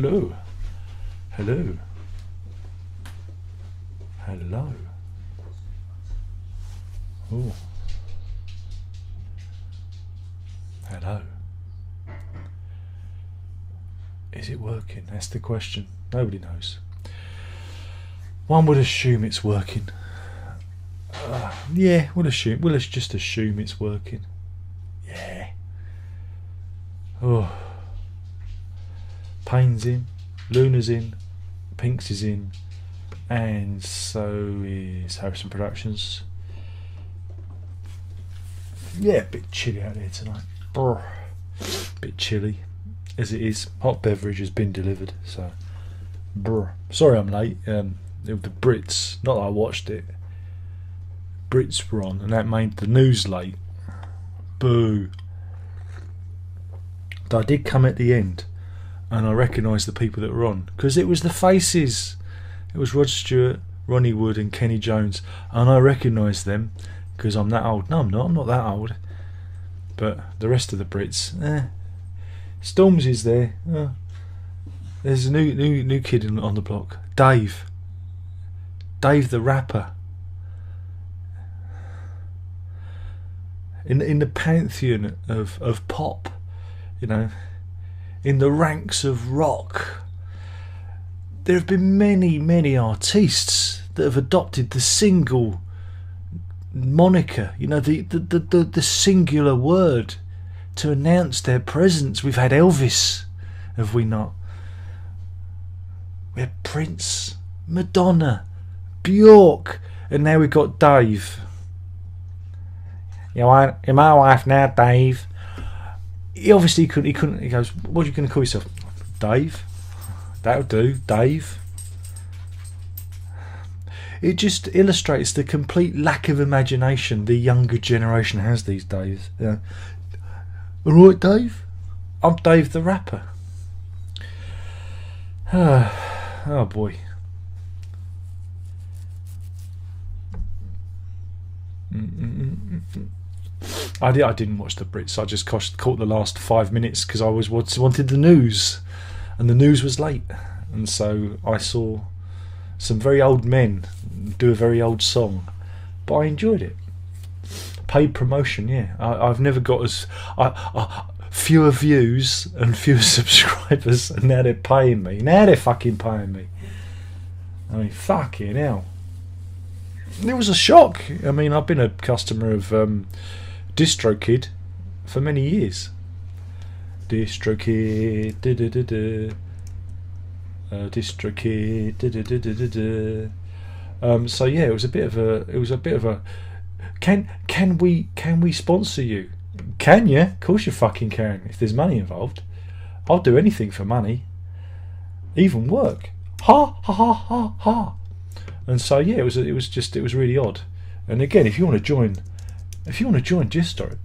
Hello. Hello. Hello. Oh. Hello. Is it working? That's the question. Nobody knows. One would assume it's working. Yeah, we'll just assume it's working. Yeah. Oh. Payne's in, Luna's in, Pinks is in, and so is Harrison Productions. Yeah, a bit chilly out there tonight. Brr. Bit chilly, as it is. Hot beverage has been delivered, so. Brr. Sorry I'm late. The Brits, not that I watched it. Brits were on, and that made the news late. Boo. But I did come at the end, and I recognised the people that were on, because it was the faces. It was Rod Stewart, Ronnie Wood and Kenny Jones, and I recognised them because I'm that old. No, I'm not that old. But the rest of the Brits, Stormzy's there. There's a new kid on the block, Dave the rapper. In the pantheon of pop, you know, in the ranks of rock, there have been many artists that have adopted the single moniker, you know, the singular word to announce their presence. We've had Elvis, have we not? We had Prince, Madonna, Bjork, and now we've got Dave. You're my wife now, Dave. He obviously couldn't. He goes, "What are you going to call yourself?" Dave. That'll do, Dave. It just illustrates the complete lack of imagination the younger generation has these days. Yeah. All right, Dave. I'm Dave the rapper. Oh boy. I didn't watch the Brits. I just caught the last 5 minutes because I was wanted the news, and the news was late, and so I saw some very old men do a very old song, but I enjoyed it. Paid promotion, yeah. I've never got as fewer views and fewer subscribers, and now they're paying me. Now they're fucking paying me. I mean, fucking hell. It was a shock. I mean, I've been a customer of DistroKid for many years. DistroKid, DistroKid, so yeah, it was a bit of a. Can we sponsor you? Can you? Of course you fucking can. If there's money involved, I'll do anything for money, even work. Ha ha ha ha ha. And so yeah, it was really odd. And again, if you want to join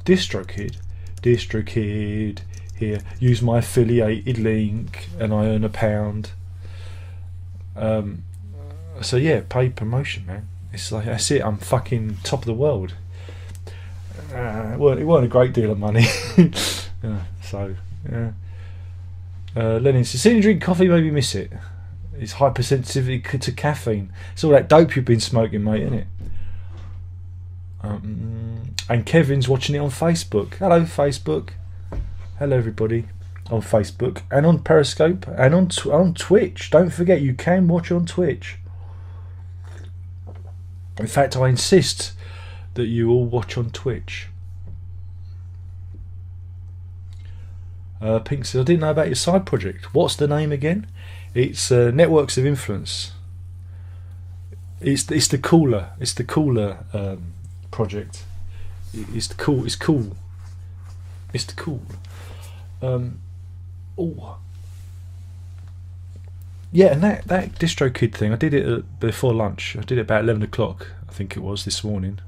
DistroKid, here, use my affiliated link, and I earn £1. So yeah, paid promotion, man. It's like, that's it. I'm fucking top of the world. It weren't a great deal of money. Lenin says, "Seeing you drink coffee, maybe miss it. It's hypersensitivity to caffeine. It's all that dope you've been smoking, mate, isn't it?" And Kevin's watching it on Facebook. Hello, Facebook. Hello, everybody on Facebook and on Periscope and on Twitch. Don't forget, you can watch on Twitch. In fact, I insist that you all watch on Twitch. Pink says, "I didn't know about your side project. What's the name again?" It's Networks of Influence. It's the cooler project. It's cool. Yeah, and that DistroKid thing, I did it before lunch. I did it about 11 o'clock, I think it was, this morning.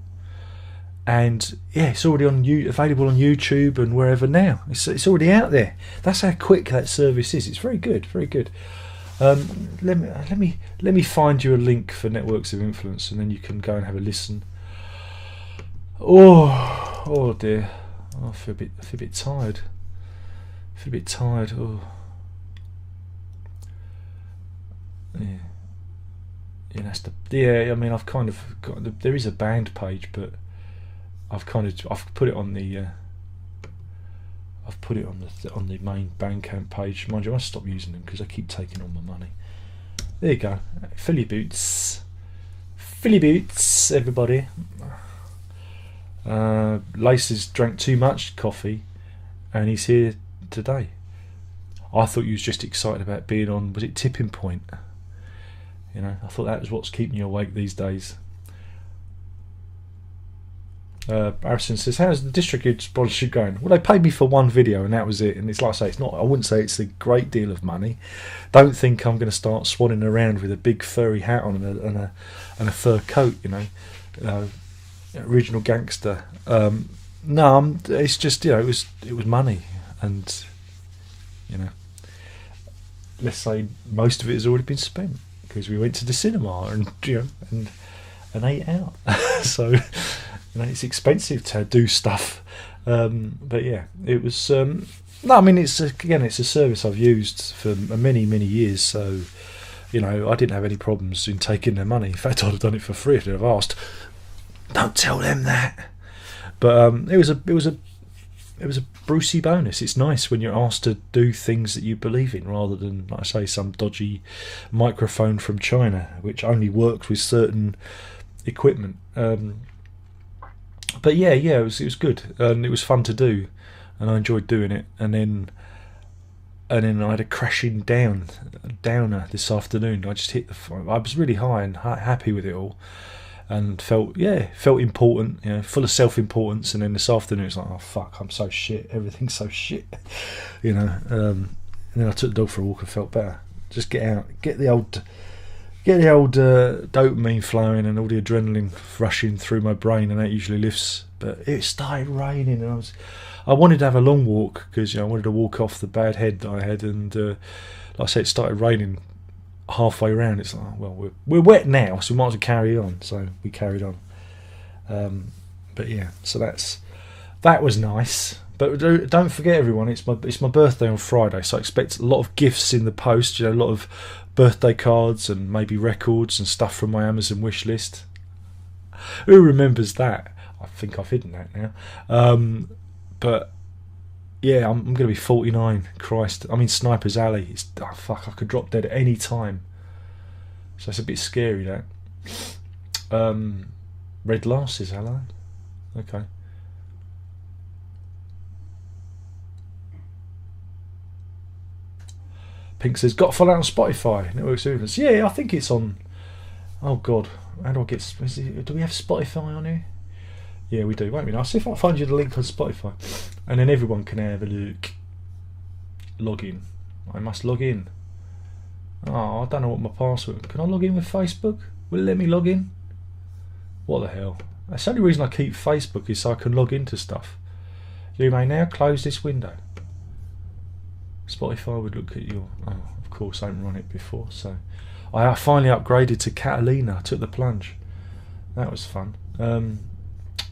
And yeah, it's already available on YouTube and wherever now. It's already out there. That's how quick that service is. It's very good, very good. Let me find you a link for Networks of Influence, and then you can go and have a listen. Oh dear. I feel a bit tired. Oh. Yeah. Yeah, that's the. Yeah, I mean, I've kind of got. There is a band page, but I've put it on the. I've put it on the main Bandcamp page. Mind you, I must stop using them because they keep taking all my money. There you go, Philly boots, everybody. Laces drank too much coffee, and he's here today. I thought you was just excited about being on. Was it Tipping Point? You know, I thought that was what's keeping you awake these days. Harrison says, how's the district sponsorship going? Well, they paid me for one video and that was it. And it's like I say, it's not. I wouldn't say it's a great deal of money. Don't think I'm going to start swanning around with a big furry hat on and a fur coat. You know, original gangster. No, it's just, you know, it was money, and you know, let's say most of it has already been spent because we went to the cinema and, you know, and ate out. So, you know, it's expensive to do stuff. But yeah, it was. No, I mean, it's a service I've used for many years. So, you know, I didn't have any problems in taking their money. In fact, I'd have done it for free if I'd have asked. Don't tell them that. But it was a Brucey bonus. It's nice when you're asked to do things that you believe in, rather than, like I say, some dodgy microphone from China which only works with certain equipment. But yeah, it was good, and it was fun to do, and I enjoyed doing it. And then I had a crashing downer this afternoon. I just hit I was really high and happy with it all, and felt important, you know, full of self-importance. And then this afternoon it's like, oh fuck, I'm so shit, everything's so shit, you know. And then I took the dog for a walk and felt better. Just get out, get the old dopamine flowing and all the adrenaline rushing through my brain, and that usually lifts. But it started raining, and I wanted to have a long walk because, you know, I wanted to walk off the bad head that I had, and like I said, it started raining halfway around. It's like, well, we're wet now, so we might as well carry on. So we carried on. But yeah, so that was nice. But don't forget, everyone, it's my birthday on Friday, so I expect a lot of gifts in the post. You know, a lot of birthday cards and maybe records and stuff from my Amazon wish list. Who remembers that? I think I've hidden that now. But yeah, I'm going to be 49. Christ, I'm in Sniper's Alley. Fuck, I could drop dead at any time. So it's a bit scary, that. Red glasses, hello. Okay. Pink says, got to follow out on Spotify. Network Service. Yeah, I think it's on. Oh God, how do I get? Do we have Spotify on here? Yeah, we do. Wait a minute, I'll see if I find you the link on Spotify, and then everyone can have a look. Log in. I must log in. Oh, I don't know what my password. Can I log in with Facebook? Will it let me log in? What the hell? That's the only reason I keep Facebook, is so I can log into stuff. You may now close this window. Spotify would look at your. Oh, of course, I haven't run it before, so I finally upgraded to Catalina. I took the plunge. That was fun.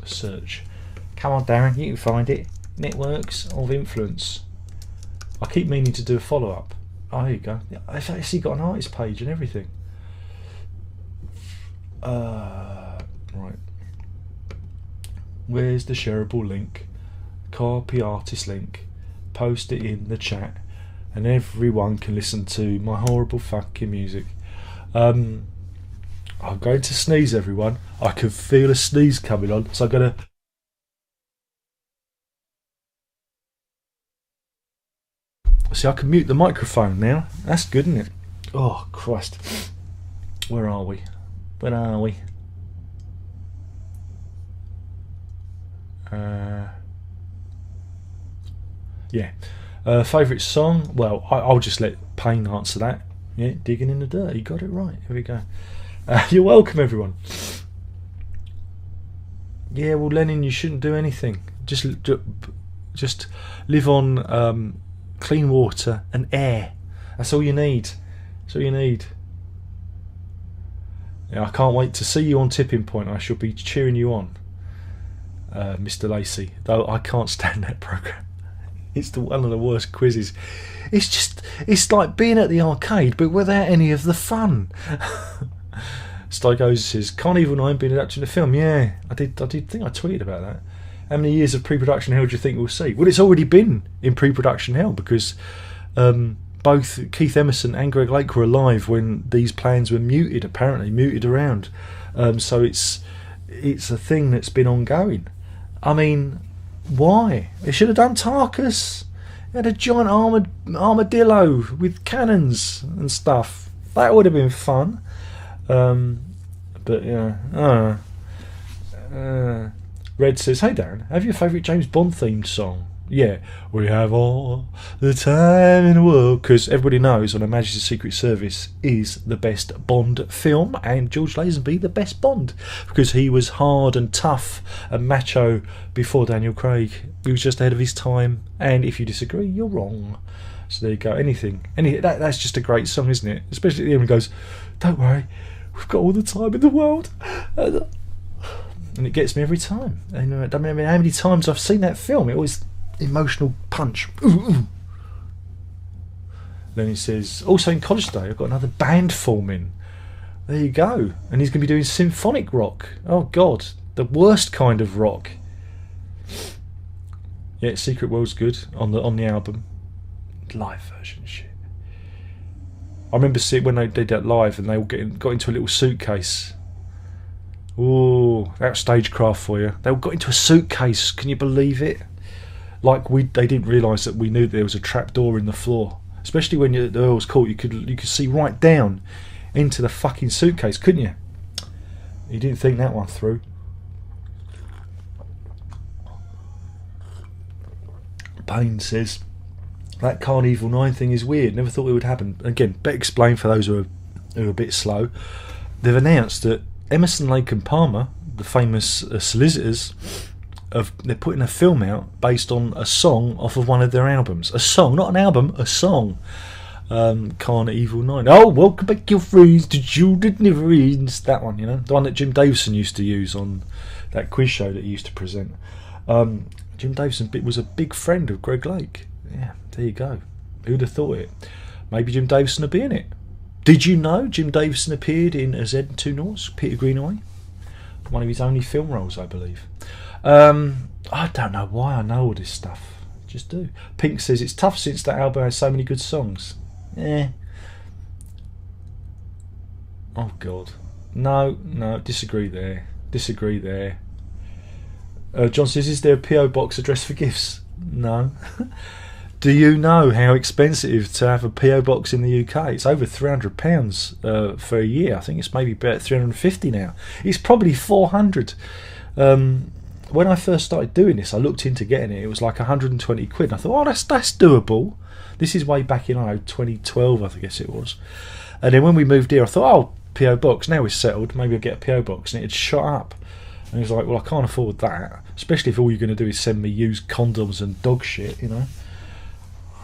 Search. Come on, Darren, you can find it. Networks of influence. I keep meaning to do a follow up. Oh, there you go. I've actually got an artist page and everything. Right. Where's the shareable link? Copy artist link. Post it in the chat, and everyone can listen to my horrible fucking music. I'm going to sneeze, everyone. I can feel a sneeze coming on, so I'm gonna. See, I can mute the microphone now. That's good, isn't it? Oh Christ! Where are we? Where are we? Yeah. Favourite song? Well, I'll just let Payne answer that. Yeah, Digging in the Dirt. You got it right. Here we go. You're welcome, everyone. Yeah, well, Lennon, you shouldn't do anything. Just live on clean water and air. That's all you need. That's all you need. Yeah, I can't wait to see you on Tipping Point. I shall be cheering you on, Mr. Lacey. Though I can't stand that programme. It's one of the worst quizzes. It's like being at the arcade, but without any of the fun. Stygoza says, Can't Evil 9 being adapted in a film? Yeah, I did think I tweeted about that. How many years of pre-production hell do you think we'll see? Well, it's already been in pre-production hell because both Keith Emerson and Greg Lake were alive when these plans were muted around. So it's a thing that's been ongoing. I mean, why? They should have done Tarkus. They had a giant armadillo with cannons and stuff. That would have been fun. But yeah. Red says, hey Darren, have your favourite James Bond themed song? Yeah, we have all the time in the world, because everybody knows on Her Majesty's Secret Service is the best Bond film, and George Lazenby the best Bond, because he was hard and tough and macho before Daniel Craig. He was just ahead of his time, and if you disagree, you're wrong. So there you go. That's just a great song, isn't it? Especially at the end, when he goes, don't worry, we've got all the time in the world. And it gets me every time. And I don't remember how many times I've seen that film. It always emotional punch. Ooh. Then he says, also in College Day, I've got another band forming. There you go. And he's going to be doing symphonic rock. Oh God, the worst kind of rock. Yeah, Secret World's good on the album. Live version shit. I remember seeing when they did that live, and they all got into a little suitcase. Ooh, that's stagecraft for you. They all got into a suitcase. Can you believe it? Like they didn't realise that we knew there was a trap door in the floor. Especially when the Earl's Court, you could see right down into the fucking suitcase, couldn't you? You didn't think that one through. Payne says, that Can't Evil 9 thing is weird. Never thought it would happen. Again, better explain for those who are a bit slow. They've announced that Emerson, Lake and Palmer, the famous solicitors, they're putting a film out based on a song off of one of their albums. A song, not an album, a song. Can't Evil 9. Oh, welcome back your friends to Judith Never Ends. That one, you know, the one that Jim Davison used to use on that quiz show that he used to present. Jim Davison was a big friend of Greg Lake. Yeah, there you go. Who'd have thought it? Maybe Jim Davison would be in it. Did you know Jim Davison appeared in A Z and Two Noughts, Peter Greenaway? One of his only film roles, I believe. I don't know why I know all this stuff. I just do. Pink says, it's tough since that album has so many good songs. Oh God. No, disagree there. John says, is there a P.O. box address for gifts? No. Do you know how expensive to have a P.O. box in the UK? It's over £300 for a year. I think it's maybe about $350 now. It's probably $400. When I first started doing this, I looked into getting it. It was like 120 quid. And I thought, oh, that's doable. This is way back in 2012, I guess it was. And then when we moved here, I thought, oh, P.O. box. Now we're settled. Maybe I'll get a P.O. box. And it had shot up. And he was like, well, I can't afford that. Especially if all you're going to do is send me used condoms and dog shit, you know.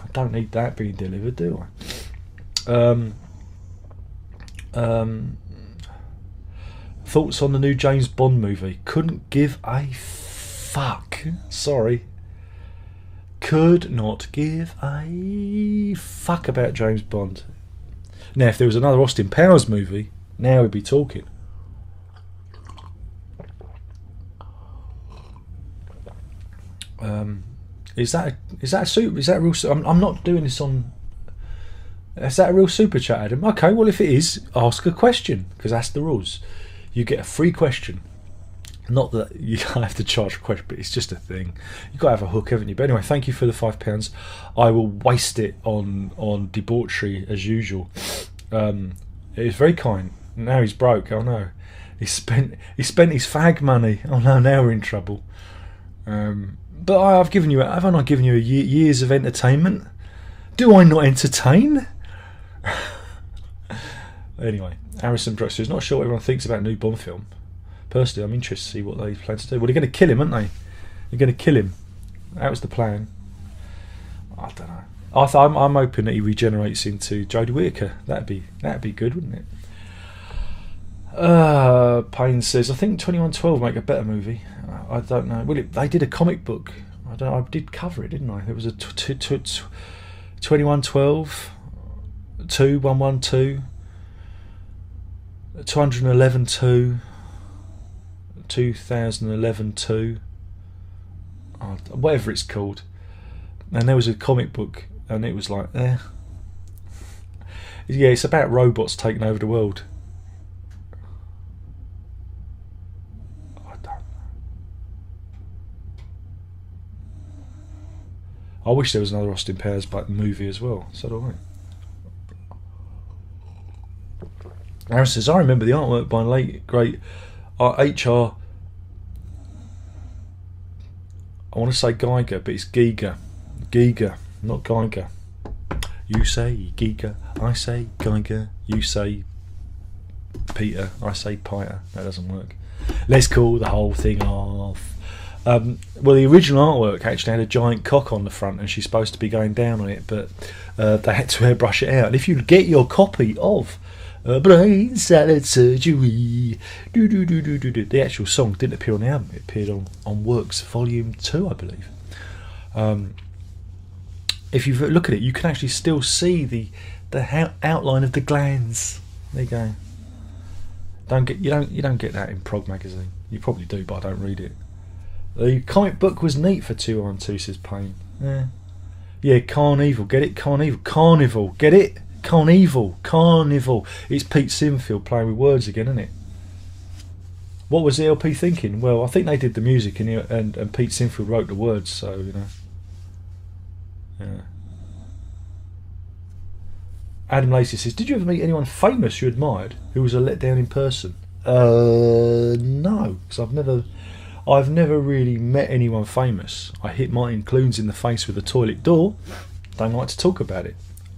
I don't need that being delivered, do I? Thoughts on the new James Bond movie? Couldn't give a fuck. Sorry. Could not give a fuck about James Bond. Now, if there was another Austin Powers movie, now we'd be talking. Is that a real? I'm not doing this on. Is that a real super chat, Adam? Okay, well if it is, ask a question, because that's the rules. You get a free question. Not that you have to charge for a question, but it's just a thing. You've got to have a hook, haven't you? But anyway, thank you for the £5. I will waste it on debauchery as usual. It was very kind. Now he's broke. Oh no, he spent his fag money. Oh no, now we're in trouble. But I've given you, haven't I given you years of entertainment? Do I not entertain? Anyway, Harrison Brooks is not sure what everyone thinks about a new Bond film. Personally, I'm interested to see what they plan to do. Well, they're going to kill him, aren't they? They're going to kill him. That was the plan. I don't know. I'm hoping that he regenerates into Jodie Whittaker. That'd be good, wouldn't it? Payne says, I think 2112 make a better movie. I don't know. Well, they did a comic book. I don't know, I did cover it, didn't I? There was a 2112, 2112, 211 2, 2011 2, whatever it's called. And there was a comic book, and it was like, yeah, it's about robots taking over the world. I don't know. I wish there was another Austin Powers movie as well. So do I. Aaron says, I remember the artwork by late great H.R. I want to say Geiger, but it's Giger. Giger, not Geiger. You say Giger, I say Geiger. You say Peter, I say Peter. That doesn't work. Let's call the whole thing off. Well, the original artwork actually had a giant cock on the front, and she's supposed to be going down on it, but they had to airbrush it out. And if you get your copy of Brain Salad Surgery, the actual song didn't appear on the album. It appeared on Works Volume 2, I believe. If you look at it, you can actually still see the outline of the glands. There you go. You don't get that in Prog magazine. You probably do, but I don't read it. The comic book was neat for 212, says Payne. Yeah, Carnival. Get it? Carnival. Get it? Carnival. It's Pete Sinfield playing with words again, isn't it? What was the LP thinking? Well, I think they did the music and Pete Sinfield wrote the words, so, you know. Yeah. Adam Lacey says, did you ever meet anyone famous you admired who was a letdown in person? No, because I've never really met anyone famous. I hit Martin Clunes in the face with a toilet door. Don't like to talk about it.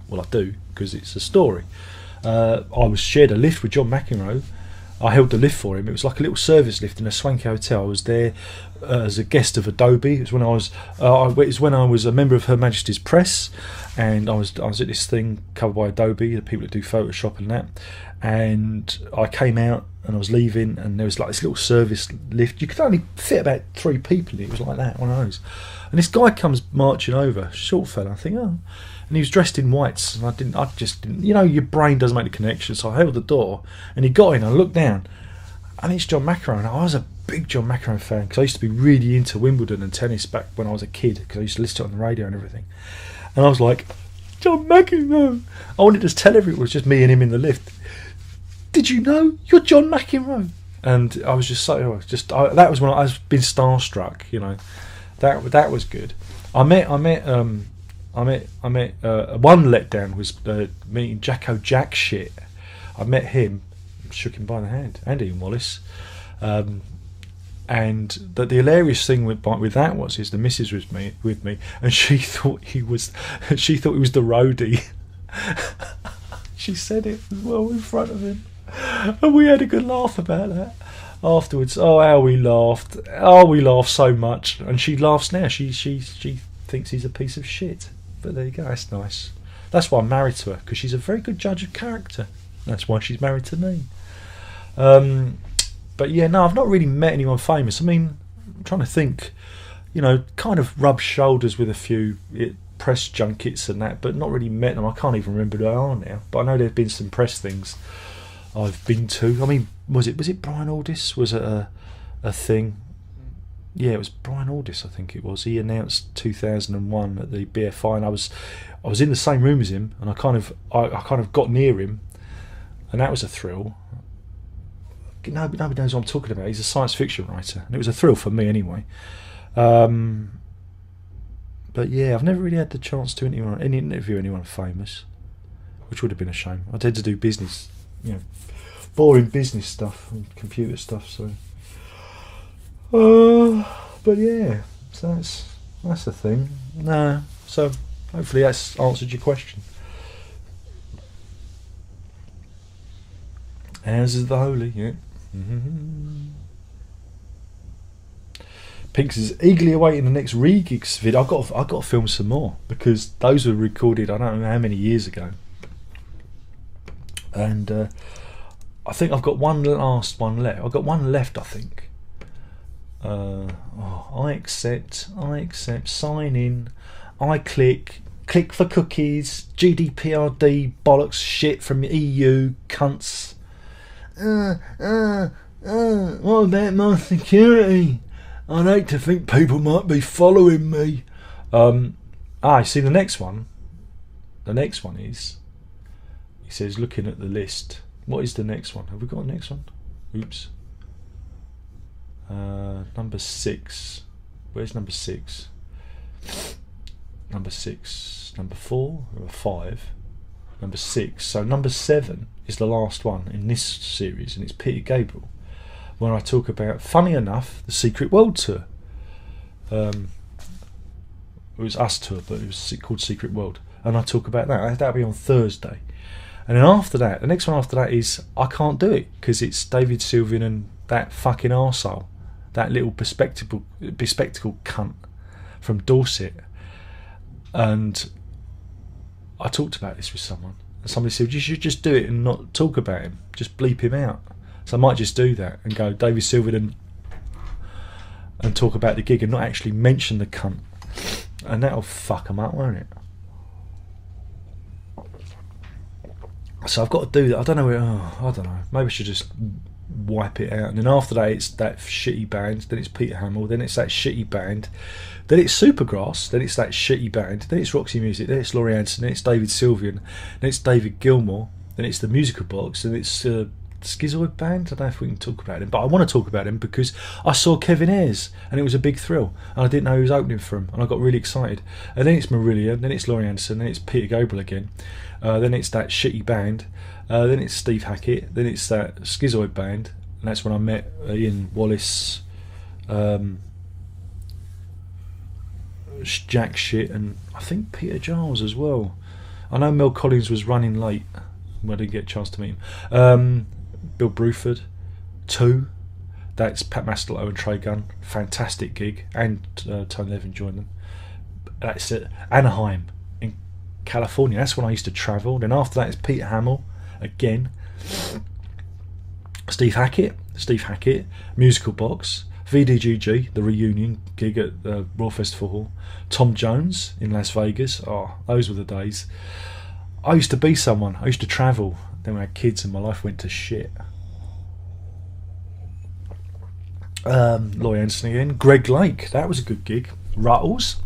Well, I do, because it's a story. I was shared a lift with John McEnroe. I held the lift for him. It was like a little service lift in a swanky hotel. I was there as a guest of Adobe. It was when I was a member of Her Majesty's Press, and I was at this thing covered by Adobe, the people that do Photoshop and that. And I came out and I was leaving, and there was like this little service lift. You could only fit about 3 people in it. It was like that, one of those. And this guy comes marching over, short fella. I think, oh. And he was dressed in whites, and I just didn't, you know, your brain doesn't make the connection. So I held the door, and he got in. I looked down, and it's John McEnroe. And I was a big John McEnroe fan, because I used to be really into Wimbledon and tennis back when I was a kid, because I used to listen to it on the radio and everything. And I was like, John McEnroe. I wanted to tell everyone, it was just me and him in the lift. Did you know you're John McEnroe? And I was just so that was when I was been starstruck. You know, that was good. I met one letdown was meeting Jacko Jack shit. I met him, shook him by the hand, and Ian Wallace. And the hilarious thing with that was the missus was with me, and she thought he was the roadie. She said it as well in front of him, and we had a good laugh about that afterwards. Oh, how we laughed! Oh, we laughed so much, and she laughs now. She thinks he's a piece of shit. But there you go. That's nice. That's why I'm married to her, because she's a very good judge of character. That's why she's married to me. But yeah, no, I've not really met anyone famous. I mean, I'm trying to think, you know, kind of rubbed shoulders with a few press junkets and that, but not really met them. I can't even remember who they are now, but I know there have been some press things I've been to. I mean, was it Brian Aldiss? Was it a thing? Yeah, it was Brian Aldiss, I think it was. He announced 2001 at the BFI, and I was in the same room as him, and I kind of got near him, and that was a thrill. Nobody knows what I'm talking about. He's a science fiction writer, and it was a thrill for me anyway. But yeah, I've never really had the chance to interview anyone famous, which would have been a shame. I tend to do business, you know, boring business stuff and computer stuff. So, but yeah, so that's the thing. No, so hopefully that's answered your question. As is the holy, yeah. Pinks is eagerly awaiting the next re-gigs video. I've got to film some more, because those were recorded I don't know how many years ago, and I think I've got one last one left. I've got one left, I think. I accept, sign in, I click for cookies, GDPRD bollocks shit from EU cunts. What about my security? I'd hate to think people might be following me. See the next one. The next one is, he says, looking at the list, what is the next one? Have we got a next one? Oops. Number 6. Where's number 6? Number 6. Number 4 or 5. Number 6. So number 7 is the last one in this series, and it's Peter Gabriel, where I talk about, funny enough, the Secret World Tour. It was Us Tour, but it was called Secret World, and I talk about that. That'll be on Thursday. And then after that, the next one after that is I Can't Do It, because it's David Sylvian and that fucking arsehole, that little bespectacled cunt from Dorset. And I talked about this with someone, and somebody said, you should just do it and not talk about him, just bleep him out. So I might just do that and go David Sylvian and talk about the gig and not actually mention the cunt, and that'll fuck him up, won't it? So I've got to do that. I don't know. I don't know. Maybe I should just wipe it out. And then after that, it's that shitty band. Then it's Peter Hamill. Then it's that shitty band. Then it's Supergrass. Then it's that shitty band. Then it's Roxy Music. Then it's Laurie Anderson. Then it's David Sylvian. Then it's David Gilmour. Then it's the Musical Box. Then it's Schizoid Band. I don't know if we can talk about him, but I want to talk about him because I saw Kevin Ayers and it was a big thrill, and I didn't know he was opening for him, and I got really excited. And then it's Marillion. Then it's Laurie Anderson. Then it's Peter Gabriel again. Then it's that shitty band. Then it's Steve Hackett. Then it's that Schizoid Band, and that's when I met Ian Wallace, Jack Shit, and I think Peter Giles as well. I know Mel Collins was running late. I didn't get a chance to meet him. Bill Bruford, 2. That's Pat Maslow and Trey Gunn. Fantastic gig, and Tony Levin joined them. That's at Anaheim in California. That's when I used to travel. Then after that, it's Peter Hamill again. Steve Hackett, Musical Box, VDGG, the reunion gig at Royal Festival Hall. Tom Jones in Las Vegas. Oh, those were the days. I used to be someone. I used to travel. Then we had kids and my life went to shit. Laurie Anderson again. Greg Lake, that was a good gig. Ruttles,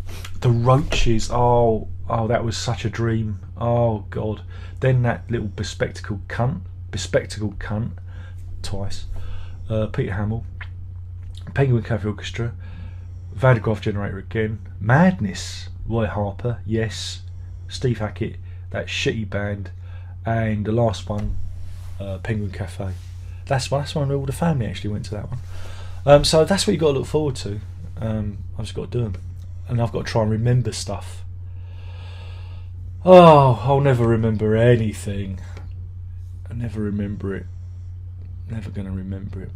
the Roaches. Oh, that was such a dream. Oh God. Then that little bespectacled cunt, twice. Peter Hamill, Penguin Cafe Orchestra, Van de Graaff Generator again. Madness, Roy Harper, yes. Steve Hackett, that shitty band, and the last one, Penguin Cafe. That's one all the family actually went to that one. So that's what you got to look forward to. I've just got to do them, and I've got to try and remember stuff. Oh, I'll never remember anything. I never remember it. Never gonna remember it.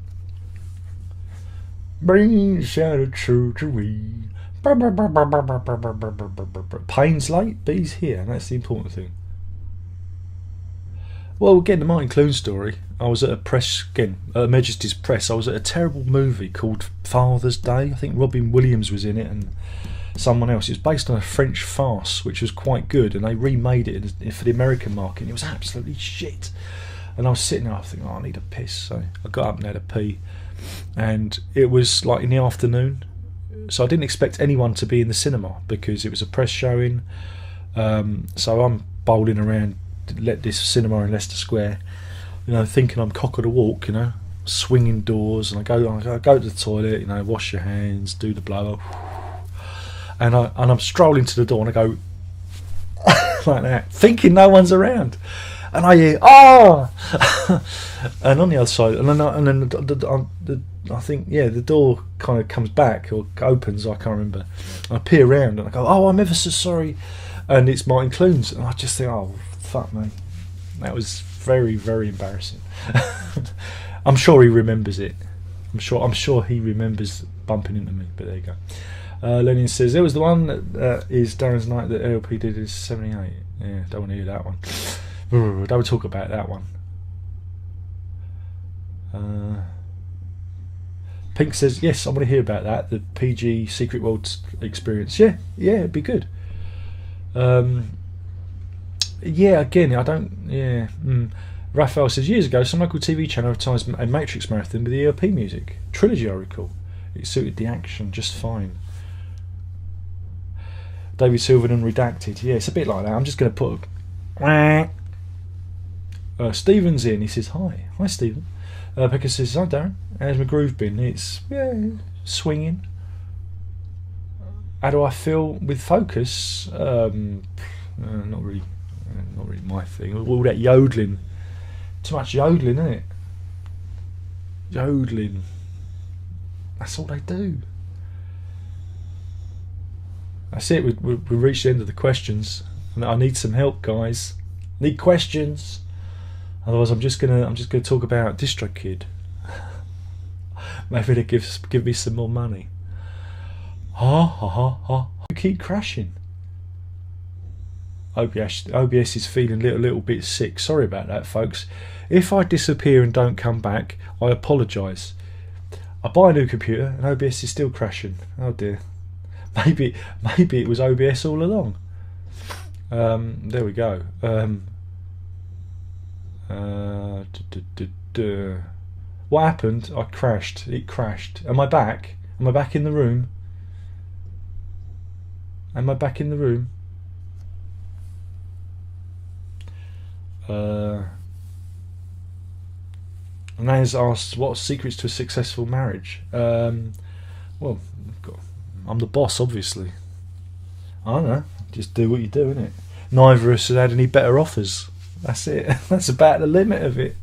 Bring shadow true to read. Pain's late, but he's here, and that's the important thing. Well, again, the Martin Clune story. I was at a press, again, at Majesty's Press. I was at a terrible movie called Father's Day. I think Robin Williams was in it and someone else. It was based on a French farce, which was quite good, and they remade it for the American market, and it was absolutely shit. And I was sitting there, I was thinking, I need a piss. So I got up and had a pee. And it was like in the afternoon. So I didn't expect anyone to be in the cinema because it was a press showing. So I'm bowling around let this cinema in Leicester Square, thinking I'm cock of the walk, swinging doors, and I go to the toilet, wash your hands, do the blower, and I'm strolling to the door, and I go like that, thinking no one's around, and I hear and on the other side, and then I think the door kind of comes back or opens, I can't remember. I peer around and I go, I'm ever so sorry, and it's Martin Clunes, and I just think, fuck me, that was very, very embarrassing. I'm sure he remembers it. I'm sure he remembers bumping into me. But there you go. Lenin says there was the one that is Darren's night that LP did is 78. Yeah, don't want to hear that one. Don't talk about that one. Pink says, yes, I want to hear about that. The PG Secret World experience. Yeah, it'd be good. Yeah, again, I don't. Yeah. Raphael says, years ago, some local TV channel advertised a Matrix marathon with the ELP music. Trilogy, I recall. It suited the action just fine. David Silverman redacted. Yeah, it's a bit like that. I'm just going to put Stephen's in. He says, hi. Hi, Stephen. Pekka says, hi, Darren. How's my groove been? It's, swinging. How do I feel with focus? Not really my thing. All that yodeling. Too much yodeling, isn't it? Yodeling. That's all they do. That's it. We reached the end of the questions. I need some help, guys. Need questions. Otherwise, I'm just gonna talk about DistroKid. Maybe they give me some more money. You keep crashing. OBS is feeling a little bit sick. Sorry about that, folks. If I disappear and don't come back, I apologise. I buy a new computer and OBS is still crashing. Oh dear. Maybe it was OBS all along. There we go. What happened? I crashed. It crashed. Am I back? Am I back in the room? Am I back in the room? Naz asked, what are secrets to a successful marriage? Well, I'm the boss, obviously. I don't know. Just do what you do, innit? Neither of us had any better offers. That's it. That's about the limit of it.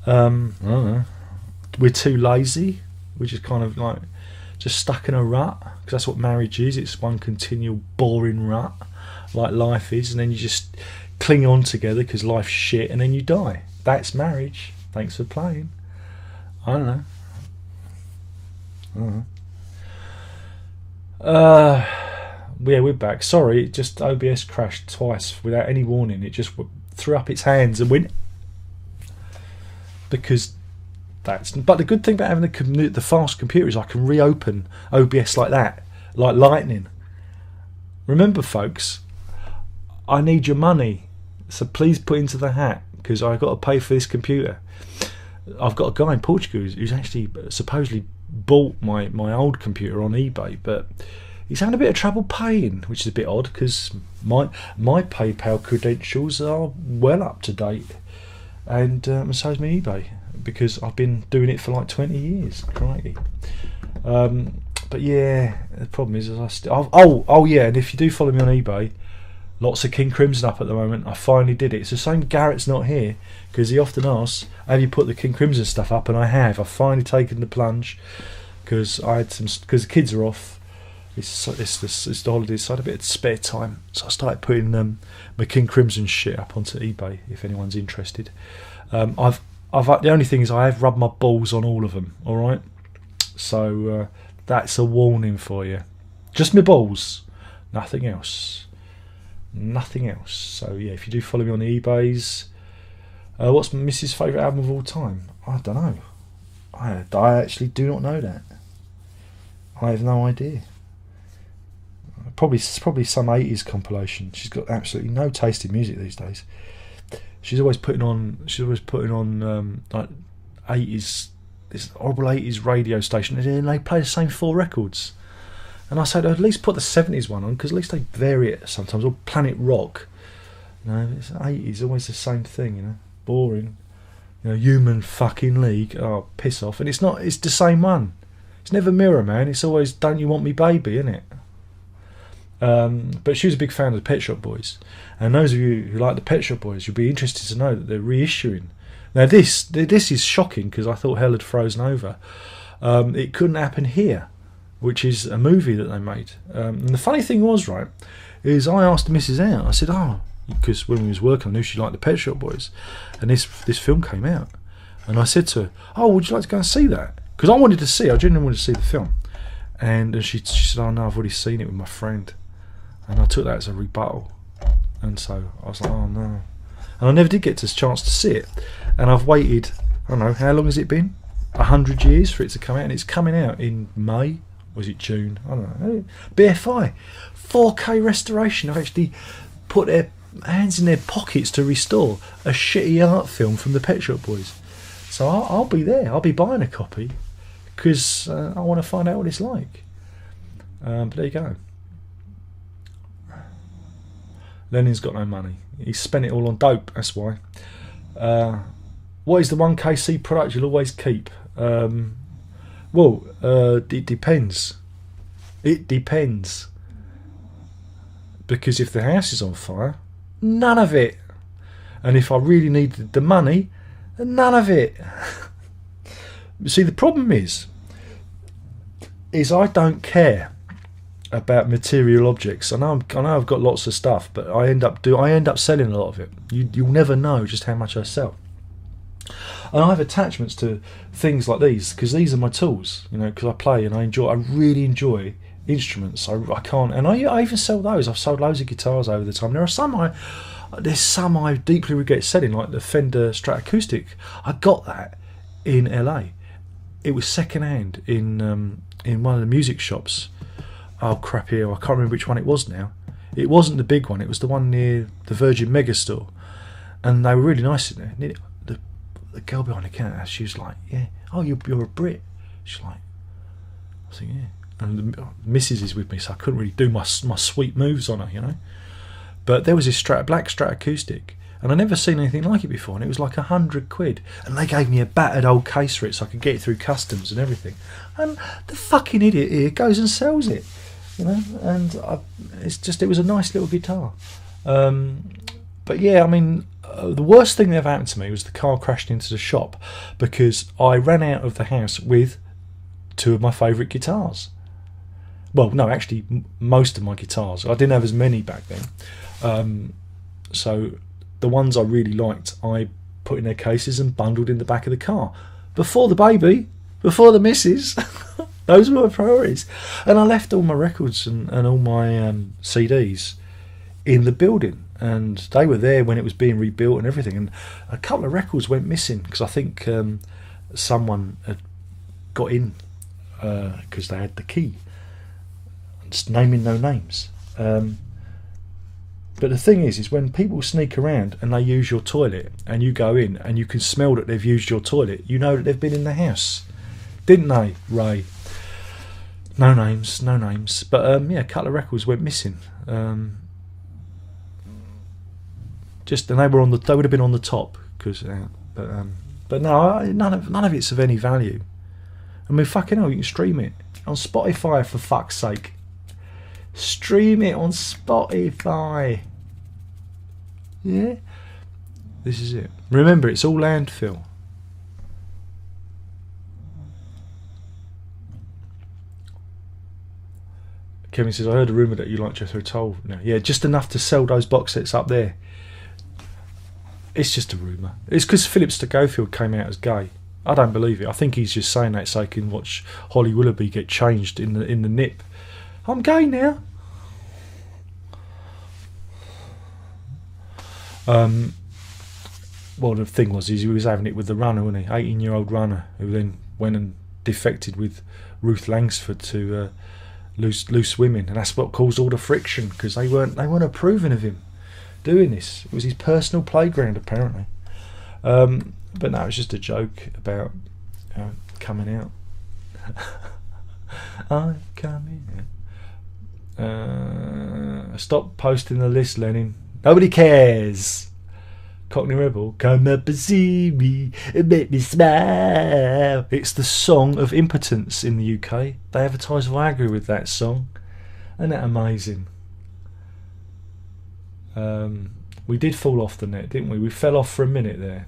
I don't know. We're too lazy. We're just kind of like just stuck in a rut, because that's what marriage is. It's one continual boring rut, like life is, and then you just cling on together because life's shit, and then you die. That's marriage. Thanks for playing. I don't know. Yeah, we're back. Sorry, just OBS crashed twice without any warning. It just threw up its hands and went, because that's. But the good thing about having the fast computer is I can reopen OBS like that, like lightning. Remember, folks, I need your money, so please put into the hat, because I've got to pay for this computer. I've got a guy in Portugal who's actually supposedly bought my old computer on eBay, but he's having a bit of trouble paying, which is a bit odd, because my PayPal credentials are well up to date, and so is my eBay, because I've been doing it for like 20 years. Crikey. But yeah, the problem is yeah, and if you do follow me on eBay, lots of King Crimson up at the moment. I finally did it. It's a shame Garrett's not here, because he often asks, have you put the King Crimson stuff up? And I have. I've finally taken the plunge, because the kids are off. It's the holidays, so I had a bit of spare time. So I started putting my King Crimson shit up onto eBay, if anyone's interested. The only thing is I have rubbed my balls on all of them, alright? So that's a warning for you. Just my balls. Nothing else. So yeah, if you do follow me on the eBays, what's Mrs. favourite album of all time? I don't know. I actually do not know that. I have no idea. Probably some 80s compilation. She's got absolutely no taste in music these days. She's always putting on like 80s, this horrible 80s radio station, and they play the same 4 records. And I said, at least put the 70s one on, because at least they vary it sometimes. Or Planet Rock. It's 80s, always the same thing, boring. Human fucking League. Oh, piss off. And it's the same one. It's never Mirror Man. It's always Don't You Want Me Baby, isn't it? But she was a big fan of the Pet Shop Boys. And those of you who like the Pet Shop Boys, you'll be interested to know that they're reissuing. Now this is shocking, because I thought hell had frozen over. It couldn't happen here, which is a movie that they made. And the funny thing was, right, is I asked Mrs. out. I said, because when we was working, I knew she liked the Pet Shop Boys, and this film came out, and I said to her, would you like to go and see that? Because I genuinely wanted to see the film. And she said, no, I've already seen it with my friend. And I took that as a rebuttal, and so I was like, oh no. And I never did get a chance to see it, and I've waited, I don't know, how long has it been? 100 years for it to come out, and it's coming out in May. Was it June? I don't know. BFI 4K restoration. I've actually put their hands in their pockets to restore a shitty art film from the Pet Shop Boys. So I'll be there. I'll be buying a copy because I want to find out what it's like. But there you go. Lenin's got no money. He's spent it all on dope. That's why. What is the 1KC product you'll always keep? It depends. It depends. Because if the house is on fire, none of it. And if I really needed the money, none of it. See, the problem is I don't care about material objects. I know I've got lots of stuff, but I end up selling a lot of it. You'll never know just how much I sell. And I have attachments to things like these because these are my tools, because I play and I really enjoy instruments. I can't, and I even sell those. I've sold loads of guitars over the time. There's some I deeply regret selling, like the Fender Stratocaustic. I got that in LA. It was second hand in one of the music shops. Oh crap! Here I can't remember which one it was now. It wasn't the big one. It was the one near the Virgin Megastore, and they were really nice in there. The girl behind the counter, she was like, "Yeah, oh, you're a Brit." She's like, I think, "Yeah." And the missus is with me, so I couldn't really do my sweet moves on her, But there was this black Stratocaustic, and I'd never seen anything like it before, and it was like £100, and they gave me a battered old case for it so I could get it through customs and everything. And the fucking idiot here goes and sells it, And it was a nice little guitar. But yeah, I mean, the worst thing that ever happened to me was the car crashed into the shop because I ran out of the house with two of my favourite guitars. Well, no, actually, most of my guitars. I didn't have as many back then. So the ones I really liked, I put in their cases and bundled in the back of the car. Before the baby, before the missus. Those were my priorities. And I left all my records and all my CDs in the building. And they were there when it was being rebuilt and everything. And a couple of records went missing because I think someone had got in because they had the key. Just naming no names. But the thing is when people sneak around and they use your toilet and you go in and you can smell that they've used your toilet, you know that they've been in the house. Didn't they, Ray? No names. But yeah, a couple of records went missing. And they were they would have been on the top because, but no, none of it's of any value. I mean, fucking hell, you can stream it on Spotify for fuck's sake. Stream it on Spotify. Yeah, this is it. Remember, it's all landfill. Kevin says, I heard a rumour that you like Jethro Tull now. Yeah, just enough to sell those box sets up there. It's just a rumour. It's because Philip Schofield came out as gay. I don't believe it. I think he's just saying that so he can watch Holly Willoughby get changed in the nip. I'm gay now. Well, the thing was, he was having it with the runner, wasn't he? 18-year-old runner who then went and defected with Ruth Langsford to loose women, and that's what caused all the friction because they weren't approving of him doing this. It was his personal playground, apparently. But no, it's just a joke about coming out. I'm coming out. Stop posting the list, Lenin. Nobody cares. Cockney Rebel, come up and see me and make me smile. It's the song of impotence in the UK. They advertise Viagra with that song. Isn't that amazing? We did fall off the net, didn't we? We fell off for a minute there.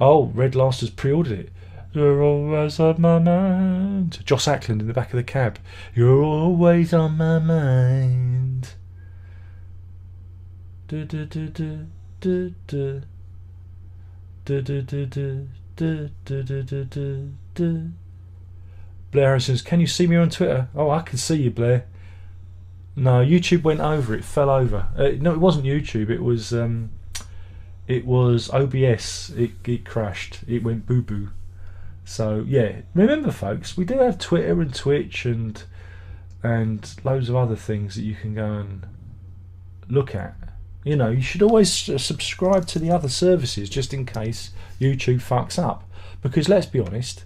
Oh, Red Last has pre-ordered it. You're always on my mind. Joss Ackland in the back of the cab. You're always on my mind. Blair Harrison says, can you see me on Twitter? Oh, I can see you, Blair. No, YouTube went over. It fell over. No, it wasn't YouTube. It was It was OBS. It crashed. It went boo boo. So yeah, remember, folks, we do have Twitter and Twitch and loads of other things that you can go and look at. You know, you should always subscribe to the other services just in case YouTube fucks up. Because let's be honest,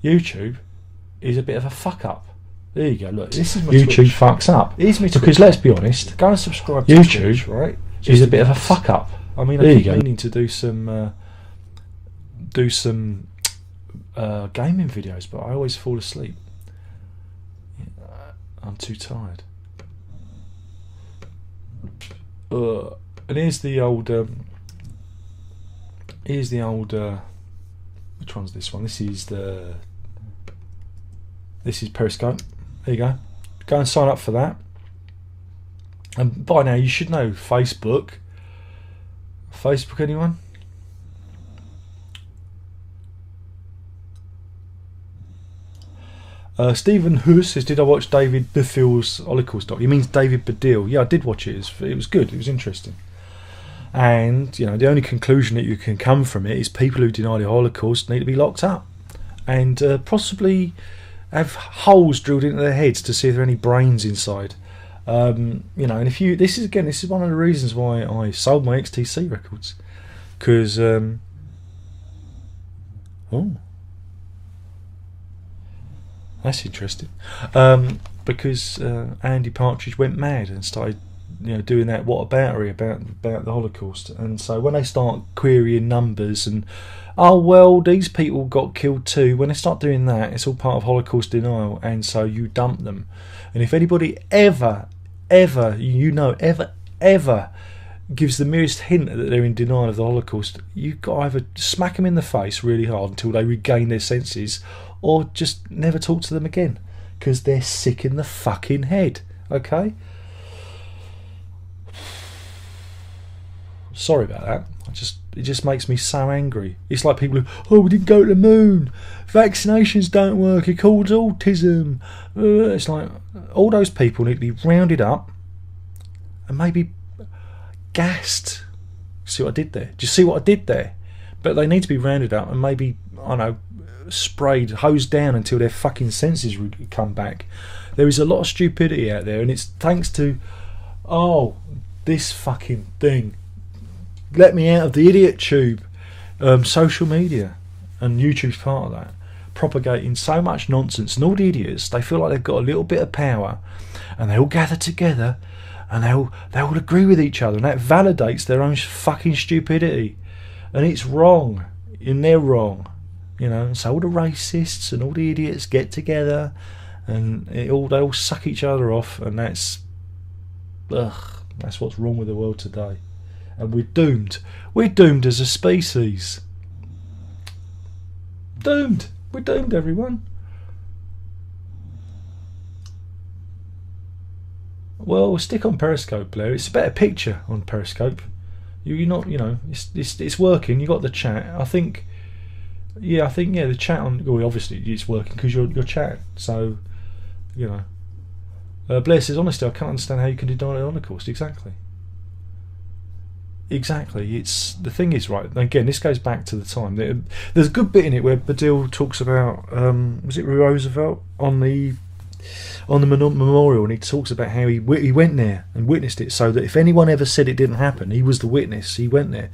YouTube is a bit of a fuck up. There you go. Look, this is my YouTube Twitch. Fucks up. Here's me because let's be honest, go and subscribe to YouTube. Twitch, right? Is a bit of a fuck up. I mean, I keep meaning to do some gaming videos, but I always fall asleep. I'm too tired. And here's the old. Which one's this one? This is Periscope. There you go. Go and sign up for that. And by now you should know Facebook. Facebook, anyone? Stephen Huss says, did I watch David Baddiel's Holocaust doc? He means David Baddiel. Yeah, I did watch it. It was good. It was interesting. And, you know, the only conclusion that you can come from it is people who deny the Holocaust need to be locked up. And possibly have holes drilled into their heads to see if there are any brains inside. You know, and this is one of the reasons why I sold my XTC records. Because, that's interesting. Because Andy Partridge went mad and started, you know, doing that whataboutery about the Holocaust. And so when they start querying numbers and, oh well, these people got killed too, when they start doing that, it's all part of Holocaust denial, and so you dump them. And if anybody ever gives the merest hint that they're in denial of the Holocaust, you've got to either smack them in the face really hard until they regain their senses, or just never talk to them again, because they're sick in the fucking head. Okay? Sorry about that. It just makes me so angry. It's like people who, we didn't go to the moon, vaccinations don't work, it causes autism. It's like all those people need to be rounded up and maybe gassed. See what I did there? Do you see what I did there? But they need to be rounded up and maybe, I don't know, sprayed, hosed down until their fucking senses come back. There is a lot of stupidity out there, and it's thanks to this fucking thing. Let me out of the idiot tube. Social media, and YouTube's part of that, propagating so much nonsense, and all the idiots, they feel like they've got a little bit of power, and they all gather together and they all agree with each other, and that validates their own fucking stupidity. And it's wrong, and they're wrong, you know. And so all the racists and all the idiots get together, and they all suck each other off, and that's what's wrong with the world today. And we're doomed. We're doomed as a species. Doomed. We're doomed, everyone. Well, we'll stick on Periscope, Blair. It's a better picture on Periscope. You're not, you know, it's working. You got the chat. I think the chat on. Well, obviously it's working because you're chatting. So, you know. Blair says, honestly, I can't understand how you can deny the Holocaust. Exactly. It's the thing is, right, again, this goes back to the time. There's a good bit in it where Baddiel talks about was it Roosevelt on the memorial, and he talks about how he went there and witnessed it, so that if anyone ever said it didn't happen, he was the witness. He went there.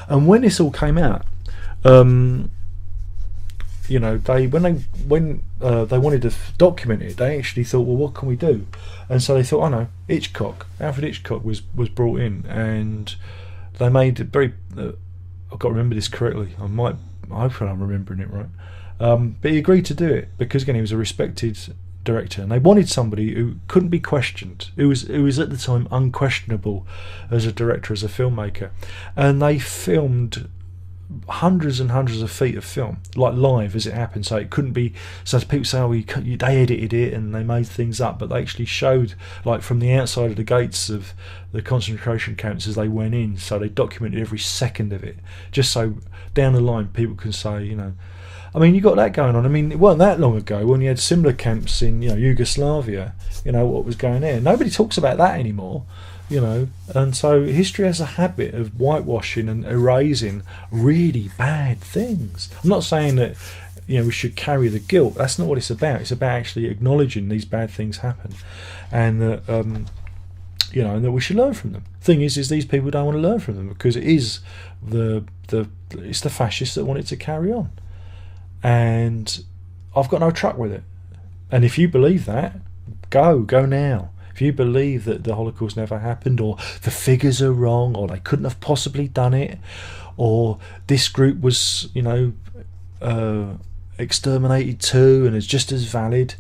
And when this all came out, you know, when they wanted to document it, they actually thought, well, what can we do? And so they thought, oh no, Alfred Hitchcock was brought in, and they made it very. I've got to remember this correctly. Hopefully I'm remembering it right. But he agreed to do it because, again, he was a respected director, and they wanted somebody who couldn't be questioned, who was at the time unquestionable as a director, as a filmmaker. And they filmed hundreds and hundreds of feet of film, like live as it happened, so it couldn't be. So people say, they edited it and they made things up, but they actually showed, like, from the outside of the gates of the concentration camps as they went in. So they documented every second of it, just so down the line people can say, you know, I mean, you got that going on. I mean, it wasn't that long ago when you had similar camps in, you know, Yugoslavia. You know what was going there. Nobody talks about that anymore. You know, and so history has a habit of whitewashing and erasing really bad things. I'm not saying that, you know, we should carry the guilt. That's not what it's about. It's about actually acknowledging these bad things happen, and that you know, and that we should learn from them. Thing is these people don't want to learn from them because it is it's the fascists that want it to carry on, and I've got no truck with it. And if you believe that, go now. If you believe that the Holocaust never happened, or the figures are wrong, or they couldn't have possibly done it, or this group was, you know, exterminated too and is just as valid,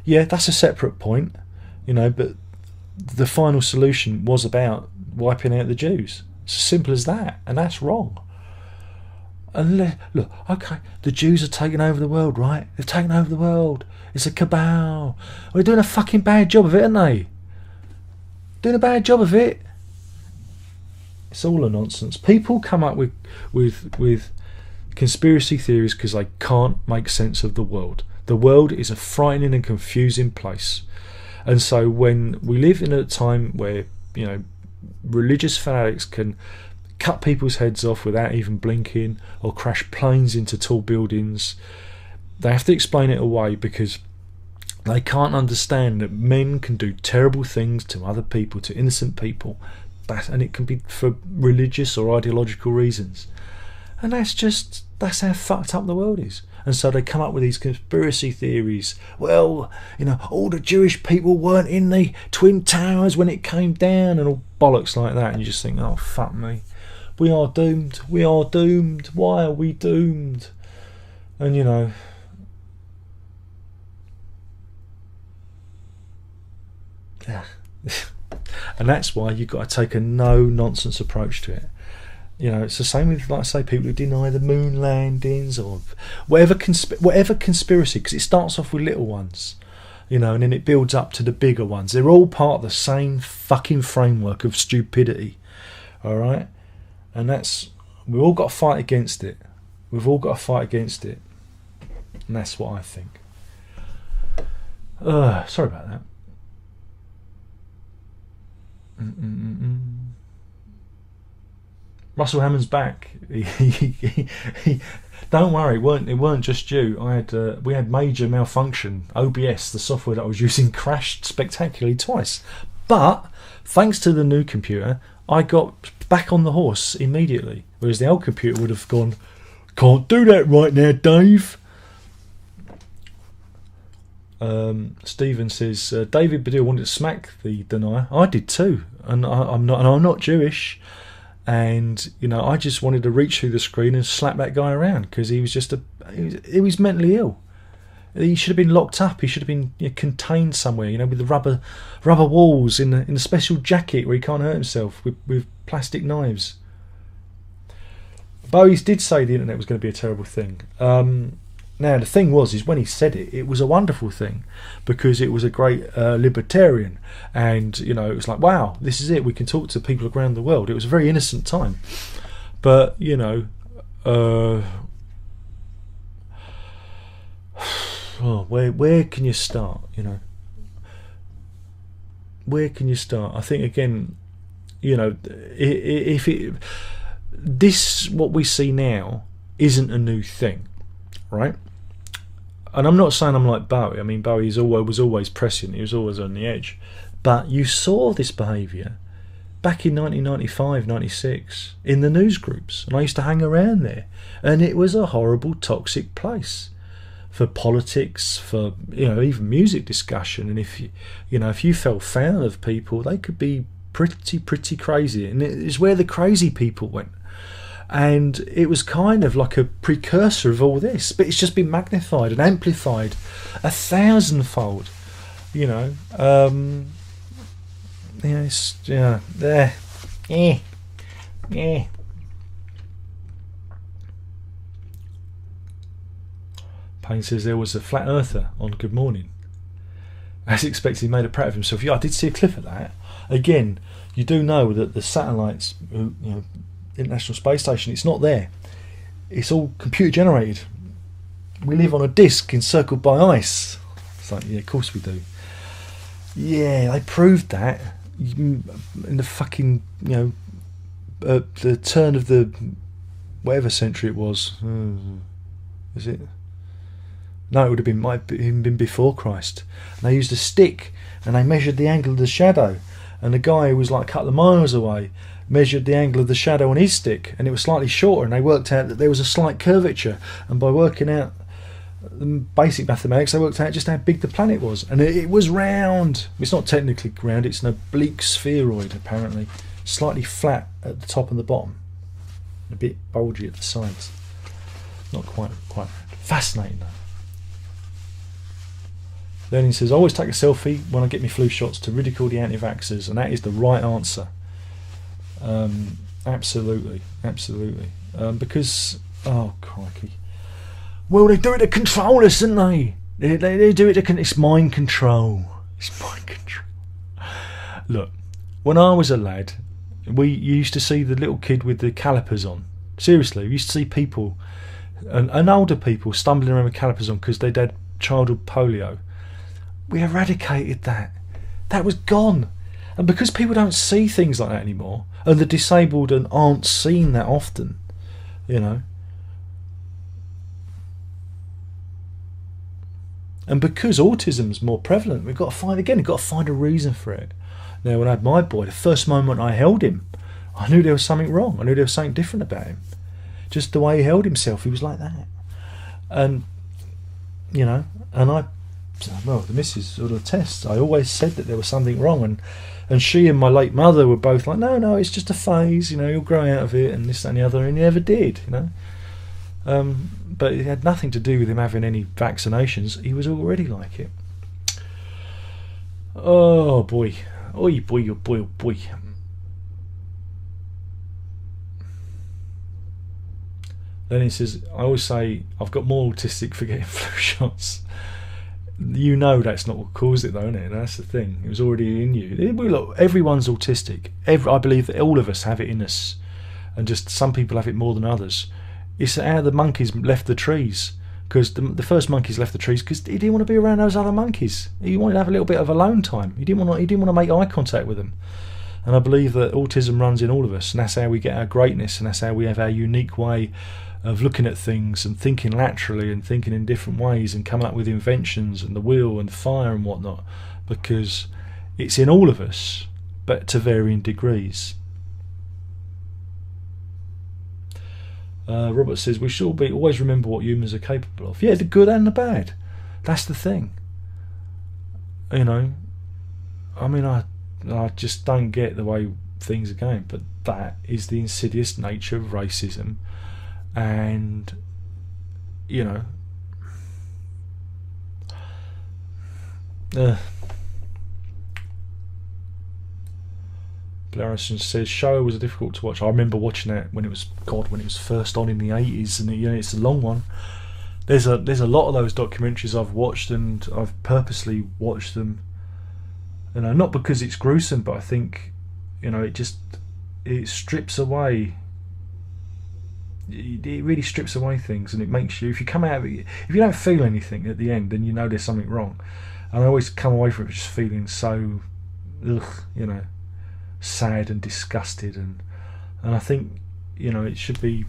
yeah, that's a separate point, you know, but the final solution was about wiping out the Jews. It's as simple as that, and that's wrong. And look, okay, the Jews are taking over the world, right? They've taken over the world. It's a cabal. They're doing a fucking bad job of it, aren't they? Doing a bad job of it. It's all a nonsense. People come up with conspiracy theories because they can't make sense of the world. The world is a frightening and confusing place. And so when we live in a time where, you know, religious fanatics can cut people's heads off without even blinking, or crash planes into tall buildings, they have to explain it away because they can't understand that men can do terrible things to other people, to innocent people, and it can be for religious or ideological reasons. And that's how fucked up the world is. And so they come up with these conspiracy theories. Well, you know, all the Jewish people weren't in the Twin Towers when it came down, and all bollocks like that. And you just think, oh, fuck me. We are doomed. We are doomed. Why are we doomed? And, you know, yeah. And that's why you've got to take a no-nonsense approach to it. You know, it's the same with, like I say, people who deny the moon landings or whatever conspiracy, because it starts off with little ones, you know, and then it builds up to the bigger ones. They're all part of the same fucking framework of stupidity, all right? And we've all got to fight against it. We've all got to fight against it. And that's what I think. Sorry about that. Russell Hammond's back. Don't worry, it weren't just you. We had major malfunction. OBS, the software that I was using, crashed spectacularly twice. But thanks to the new computer, I got back on the horse immediately. Whereas the old computer would have gone, can't do that right now, Dave. Stephen says David Baddiel wanted to smack the denier. I did too, and I'm not Jewish. And you know, I just wanted to reach through the screen and slap that guy around because he was just he was mentally ill. He should have been locked up. He should have been, you know, contained somewhere, you know, with the rubber walls in a special jacket where he can't hurt himself with plastic knives. Bowies did say the internet was going to be a terrible thing. Now the thing is when he said it was a wonderful thing because it was a great libertarian, and you know, it was like, wow, this is it. We can talk to people around the world. It was a very innocent time, but you know, where can you start? You know, where can you start? I think again, you know, if what we see now isn't a new thing, right? And I'm not saying I'm like Bowie. I mean, Bowie was always pressing. He was always on the edge. But you saw this behaviour back in 1995, 96 in the news groups, and I used to hang around there, and it was a horrible, toxic place for politics, for, you know, even music discussion. And if you fell foul of people, they could be pretty crazy, and it's where the crazy people went. And it was kind of like a precursor of all this, but it's just been magnified and amplified 1,000-fold. You know, it's there. Payne says there was a flat earther on Good Morning. As expected, he made a prat of himself. Yeah, I did see a clip of that. Again, you do know that the satellites, you know, International Space Station, it's not there. It's all computer generated. we live on a disc encircled by ice. It's like, yeah, of course we do. Yeah, they proved that in the fucking, the turn of the whatever century it was. Is it? No, it would have been, might have even been before Christ. And they used a stick and they measured the angle of the shadow. And the guy who was like a couple of miles away measured the angle of the shadow on his stick, and it was slightly shorter, and they worked out that there was a slight curvature. And by working out the basic mathematics, they worked out just how big the planet was. And it was round. It's not technically round, it's an oblique spheroid, apparently. Slightly flat at the top and the bottom. A bit bulgy at the sides. Not quite fascinating though. Then he says, I always take a selfie when I get my flu shots to ridicule the anti-vaxxers, and that is the right answer. Absolutely. Because, oh crikey. Well, they do it to control us, don't they? They do it to, it's mind control. It's mind control. Look, when I was a lad, you used to see the little kid with the calipers on. Seriously, we used to see people, and older people, stumbling around with calipers on because they'd had childhood polio. We eradicated that. That was gone. And because people don't see things like that anymore, and the disabled aren't seen that often, and because autism's more prevalent, we've got to find a reason for it. Now, when I had my boy, the first moment I held him, I knew there was something wrong. I knew there was something different about him. Just the way he held himself, he was like that. And, the missus sort of tests. I always said that there was something wrong, and she and my late mother were both like, no, it's just a phase, you'll grow out of it, and this, that, and the other, and he never did, But it had nothing to do with him having any vaccinations. He was already like it. Oh boy. Oh boy, oh boy, oh boy. Then he says, I always say I've got more autistic for getting flu shots. That's not what caused it though, isn't it? That's the thing. It was already in you. Look, everyone's autistic. I believe that all of us have it in us, and just some people have it more than others. It's how the monkeys left the trees, because the first monkeys left the trees because he didn't want to be around those other monkeys. He wanted to have a little bit of alone time. He didn't want to make eye contact with them. And I believe that autism runs in all of us, and that's how we get our greatness, and that's how we have our unique way of looking at things and thinking laterally and thinking in different ways and coming up with inventions and the wheel and fire and whatnot, because it's in all of us, but to varying degrees. Robert says, we should always remember what humans are capable of. Yeah, the good and the bad. That's the thing. I just don't get the way things are going, but that is the insidious nature of racism. And Blarison says, show was difficult to watch. I remember watching that when it was first on in the 80s, and it's a long one. There's a lot of those documentaries I've watched, and I've purposely watched them, not because it's gruesome, but I think it strips away. It really strips away things, and it makes you, if you come out of it, if you don't feel anything at the end, then you know there's something wrong. And I always come away from it just feeling so sad and disgusted, and I think it should be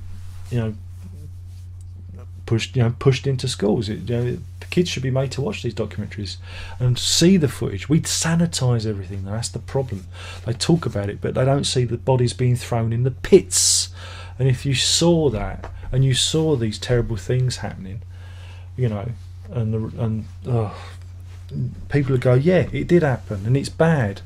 pushed into schools. The kids should be made to watch these documentaries and see the footage. We sanitize everything. That's the problem. They talk about it, but they don't see the bodies being thrown in the pits. And if you saw that, and you saw these terrible things happening, people would go, yeah, it did happen, and it's bad,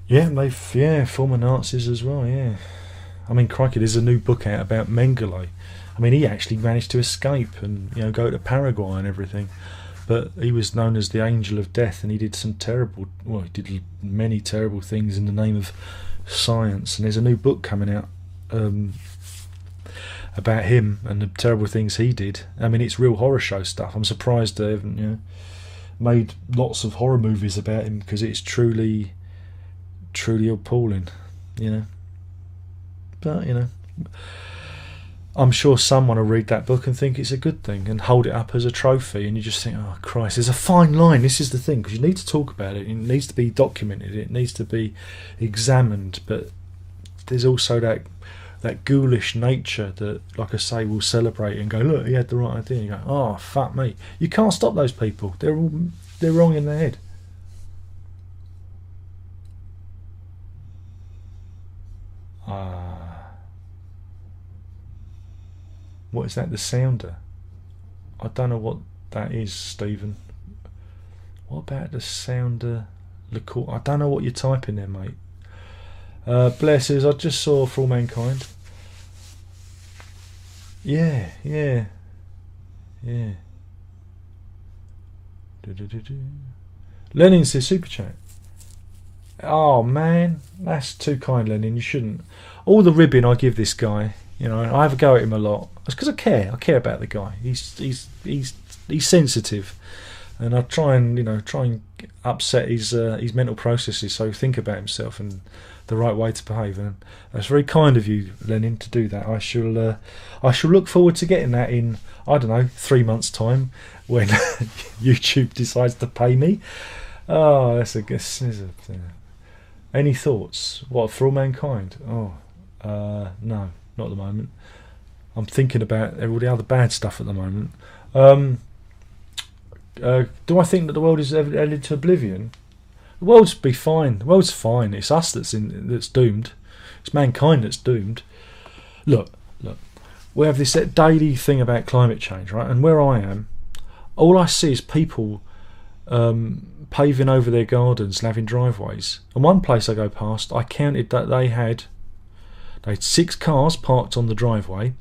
Yeah, former Nazis as well, yeah. I mean, crikey, there's a new book out about Mengele. I mean, he actually managed to escape and go to Paraguay and everything, but he was known as the Angel of Death, and he did he did many terrible things in the name of science. And there's a new book coming out about him and the terrible things he did. I mean, it's real horror show stuff. I'm surprised they haven't made lots of horror movies about him because it's truly appalling, you know. But, you know, I'm sure someone will read that book and think it's a good thing and hold it up as a trophy, and you just think, oh Christ, there's a fine line. This is the thing, because you need to talk about it. It needs to be documented. It needs to be examined. But there's also that ghoulish nature that, like I say, will celebrate and go, look, he had the right idea. And you go, oh fuck me. You can't stop those people. They're wrong in their head. What is that? The sounder? I don't know what that is, Stephen. What about the sounder? I don't know what you're typing there, mate. Blesses, I just saw For All Mankind. Yeah. Lenin says super chat. Oh man, that's too kind, Lenin. You shouldn't. All the ribbing I give this guy, you know, I have a go at him a lot. It's because I care. I care about the guy. He's sensitive, and I try and upset his mental processes so he think about himself and the right way to behave. And that's very kind of you, Lenin, to do that. I shall look forward to getting that in, I don't know, 3 months' time when YouTube decides to pay me. Oh, that's a guess. Any thoughts? What, For All Mankind? Oh, no, not at the moment. I'm thinking about all the other bad stuff at the moment. Do I think that the world is headed to oblivion? The world's be fine. The world's fine. It's us that's doomed. It's mankind that's doomed. Look. We have this daily thing about climate change, right? And where I am, all I see is people paving over their gardens and having driveways. And one place I go past, I counted that they had 6 cars parked on the driveway,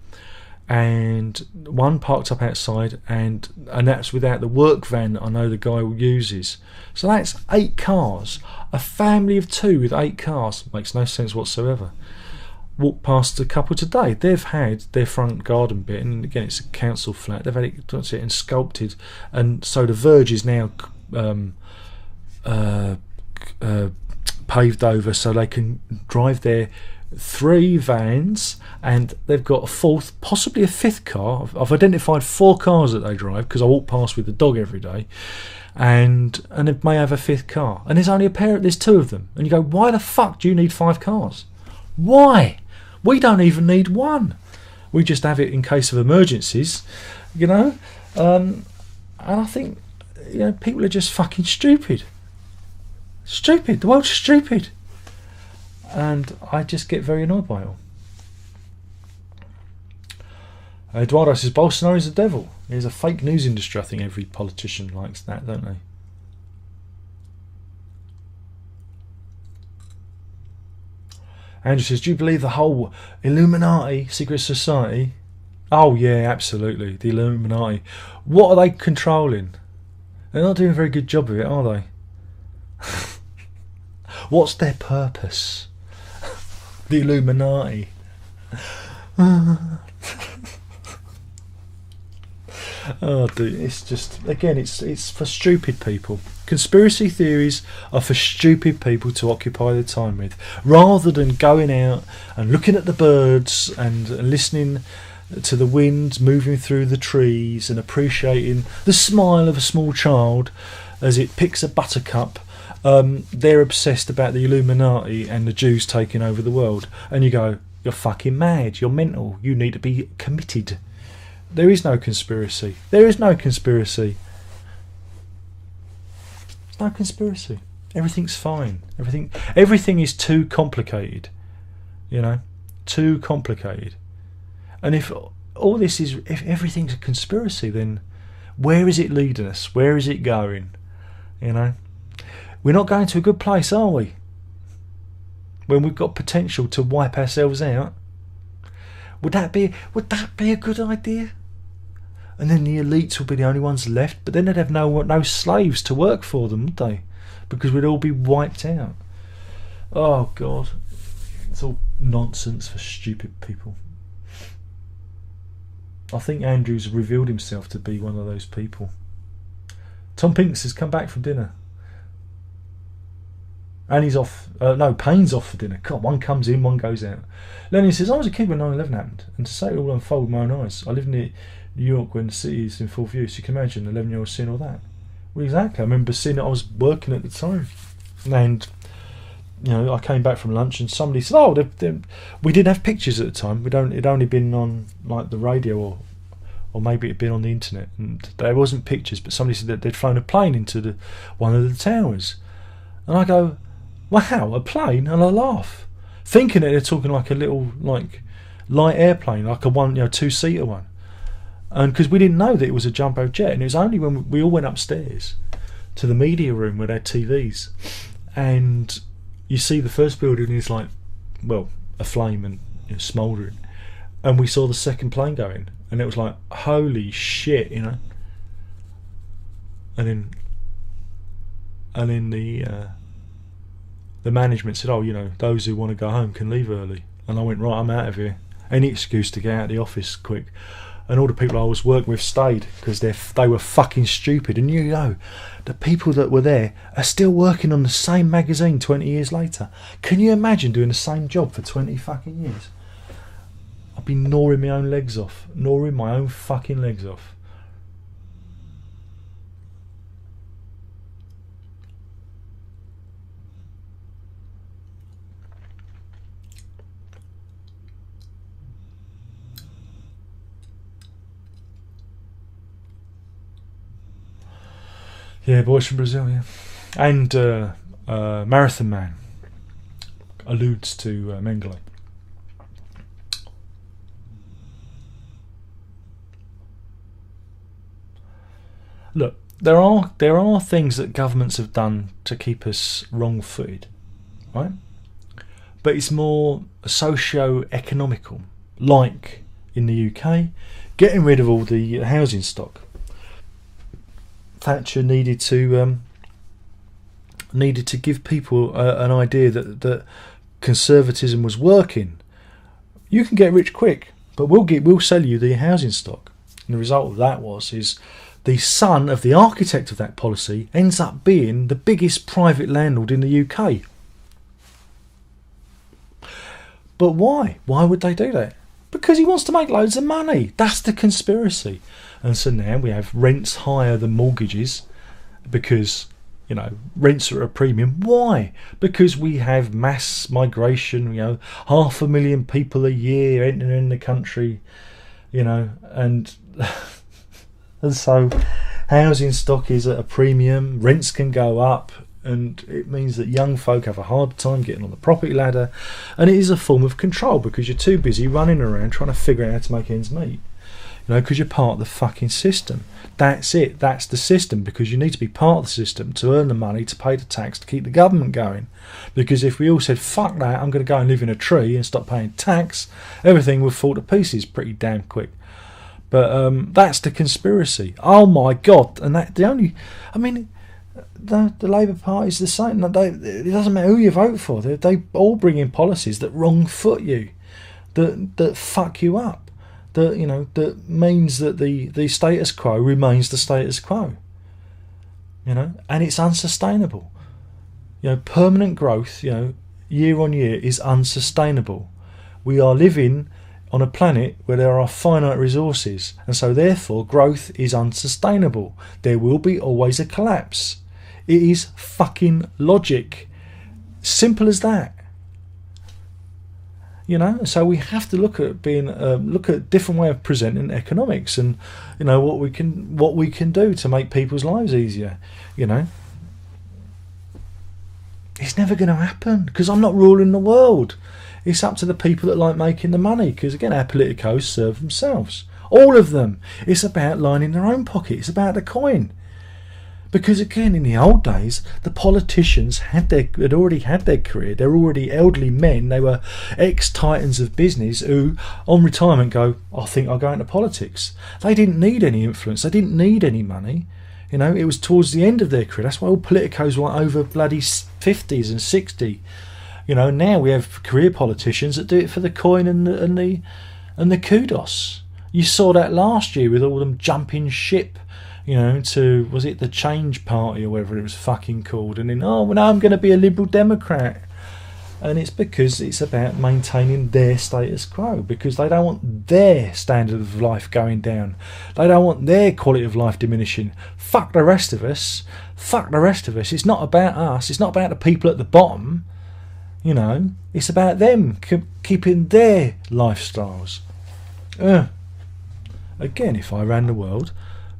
and one parked up outside, and that's without the work van that I know the guy uses. So that's 8 cars. A family of 2 with 8 cars makes no sense whatsoever. Walked past a couple today. They've had their front garden bit, and again it's a council flat. They've had it and sculpted, and so the verge is now paved over so they can drive their 3 vans, and they've got a 4th, possibly a 5th car. I've identified 4 cars that they drive because I walk past with the dog every day, and they may have a 5th car, and there's only there's 2 of them, and you go, why the fuck do you need 5 cars? Why? We don't even need 1. We just have it in case of emergencies, you know. And I think, you know, people are just fucking stupid. The world's stupid. And I just get very annoyed by it all. Eduardo says Bolsonaro's the devil. There's a fake news industry. I think every politician likes that, don't they? Andrew says, do you believe the whole Illuminati secret society? Oh yeah, absolutely. The Illuminati. What are they controlling? They're not doing a very good job of it, are they? What's their purpose? The Illuminati. Oh, dude, it's just, again, it's for stupid people. Conspiracy theories are for stupid people to occupy their time with, rather than going out and looking at the birds and listening to the wind moving through the trees and appreciating the smile of a small child as it picks a buttercup. They're obsessed about the Illuminati and the Jews taking over the world, and you go, you're fucking mad, you're mental, you need to be committed. There is no conspiracy. There's no conspiracy. Everything's fine. Everything is too complicated, you know, too complicated. And if all this is, if everything's a conspiracy, then where is it leading us? Where is it going? You know, we're not going to a good place, are we? When we've got potential to wipe ourselves out, would that be a good idea? And then the elites will be the only ones left, but then they'd have no slaves to work for them, would they? Because we'd all be wiped out. Oh God, it's all nonsense for stupid people. I think Andrew's revealed himself to be one of those people. Tom Pinks has come back from dinner. And he's off. No, Payne's off for dinner. God, one comes in, one goes out. Lenny says, I was a kid when 9/11 happened, and to say it all unfolded with my own eyes. I lived near New York when the city is in full view, so you can imagine an 11-year-old seeing all that. Well, exactly. I remember seeing it. I was working at the time. And, you know, I came back from lunch and somebody said, oh, we didn't have pictures at the time. It'd only been on, like, the radio or maybe it'd been on the internet. And there wasn't pictures, but somebody said that they'd flown a plane into one of the towers. And I go, wow, a plane? And I laugh, thinking that they're talking like a little, like, light airplane, like a one, you know, 2-seater one. And because we didn't know that it was a jumbo jet, and it was only when we all went upstairs to the media room where they had TVs, and you see the first building is like, well, aflame and, you know, smouldering, and we saw the second plane go in, and it was like, holy shit, you know. And then the management said, oh, you know, those who want to go home can leave early. And I went, right, I'm out of here. Any excuse to get out of the office quick. And all the people I was working with stayed because they were fucking stupid. And you know, the people that were there are still working on the same magazine 20 years later. Can you imagine doing the same job for 20 fucking years? I'd be gnawing my own legs off. Gnawing my own fucking legs off. Yeah, boys from Brazil, yeah. And Marathon Man alludes to Mengele. Look, there are things that governments have done to keep us wrong-footed, right? But it's more socio-economical, like in the UK, getting rid of all the housing stock. Thatcher needed to give people an idea that conservatism was working. You can get rich quick, but we'll sell you the housing stock. And the result of that is the son of the architect of that policy ends up being the biggest private landlord in the UK. But why? Why would they do that? Because he wants to make loads of money. That's the conspiracy. And so now we have rents higher than mortgages because, you know, rents are at a premium. Why? Because we have mass migration, you know, 500,000 people a year entering the country, you know, and so housing stock is at a premium, rents can go up, and it means that young folk have a hard time getting on the property ladder, and it is a form of control because you're too busy running around trying to figure out how to make ends meet. You know, because you're part of the fucking system. That's it. That's the system, because you need to be part of the system to earn the money, to pay the tax, to keep the government going. Because if we all said, fuck that, I'm going to go and live in a tree and stop paying tax, everything would fall to pieces pretty damn quick. But that's the conspiracy. Oh my God. And that the Labour Party's the same. It doesn't matter who you vote for. They all bring in policies that wrong foot you, that fuck you up. That means that the status quo remains the status quo. You know, and it's unsustainable. You know, permanent growth, you know, year on year is unsustainable. We are living on a planet where there are finite resources, and so therefore growth is unsustainable. There will be always a collapse. It is fucking logic. Simple as that. You know, so we have to look at a different way of presenting economics, and you know what we can do to make people's lives easier. You know, it's never going to happen because I'm not ruling the world. It's up to the people that like making the money. Because again, our politicos serve themselves, all of them. It's about lining their own pocket. It's about the coin. Because again, in the old days, the politicians had already had their career. They're already elderly men. They were ex-titans of business who, on retirement, go, I think I'll go into politics. They didn't need any influence. They didn't need any money. You know, it was towards the end of their career. That's why all politicos were over bloody 50s and 60. You know, now we have career politicians that do it for the coin and the kudos. You saw that last year with all them jumping ship you know, to, was it the Change Party or whatever it was fucking called, and then, oh, well, now I'm going to be a Liberal Democrat. And it's because it's about maintaining their status quo, because they don't want their standard of life going down. They don't want their quality of life diminishing. Fuck the rest of us. Fuck the rest of us. It's not about us. It's not about the people at the bottom. You know, it's about them keeping their lifestyles. Again, if I ran the world,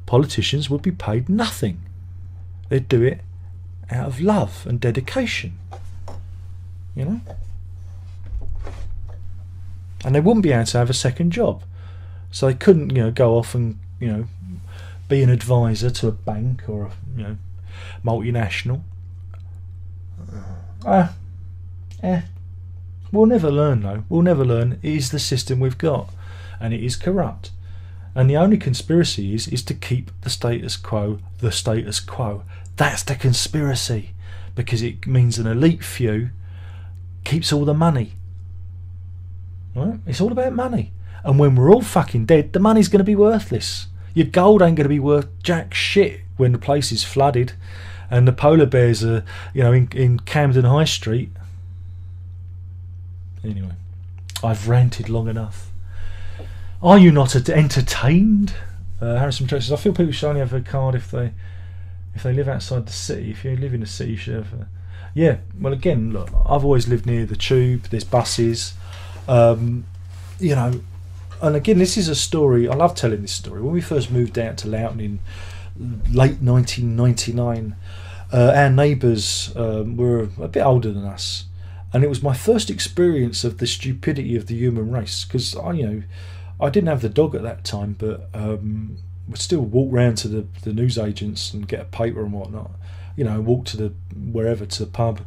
politicians would be paid nothing. They'd do it out of love and dedication. You know, and they wouldn't be able to have a second job, so they couldn't, you know, go off and, you know, be an advisor to a bank or a, you know, multinational. We'll never learn, though. We'll never learn. It is the system we've got, and it is corrupt. And the only conspiracy is to keep the status quo the status quo. That's the conspiracy, because it means an elite few keeps all the money. Right? It's all about money. And when we're all fucking dead, the money's going to be worthless. Your gold ain't going to be worth jack shit when the place is flooded and the polar bears are, you know, in Camden High Street. Anyway, I've ranted long enough. Are you not entertained? Harrison Church says, I feel people should only have a card if they live outside the city. If you live in the city, you should have a... Yeah, well, again, look, I've always lived near the tube. There's buses, you know. And again, this is a story. I love telling this story. When we first moved out to Loughton in late 1999, our neighbours were a bit older than us, and it was my first experience of the stupidity of the human race. Because I didn't have the dog at that time, but would still walk round to the newsagents and get a paper and whatnot. You know, walk to the pub,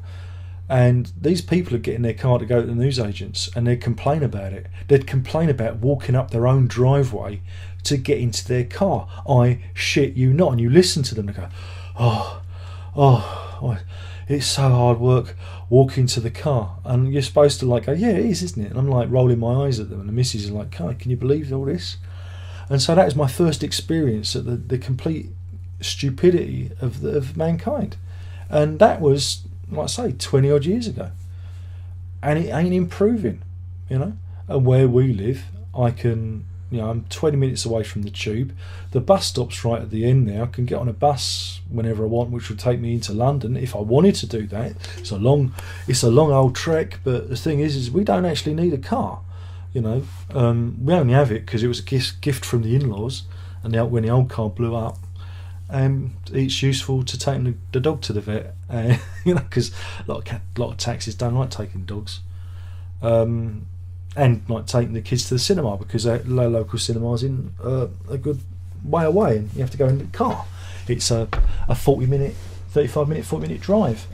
and these people are getting their car to go to the newsagents, and they'd complain about it. They'd complain about walking up their own driveway to get into their car. I shit you not. And you listen to them and go, oh, it's so hard work walking to the car. And you're supposed to like go, yeah, it is, isn't it? And I'm like rolling my eyes at them, and the missus is like, can you believe all this? And so that was my first experience at the complete stupidity of mankind. And that was, like I say, 20 odd years ago, and it ain't improving, you know. And where we live, I can, you know, I'm 20 minutes away from the tube. The bus stop's right at the end there. I can get on a bus whenever I want, which would take me into London if I wanted to do that. It's a long old trek, but the thing is we don't actually need a car, you know. We only have it because it was a gift from the in-laws, and when the old car blew up, it's useful to take the dog to the vet, you know, because a lot of taxis don't like taking dogs, and like taking the kids to the cinema, because our local cinema's in a good way away, and you have to go in the car. It's a 35 minute drive.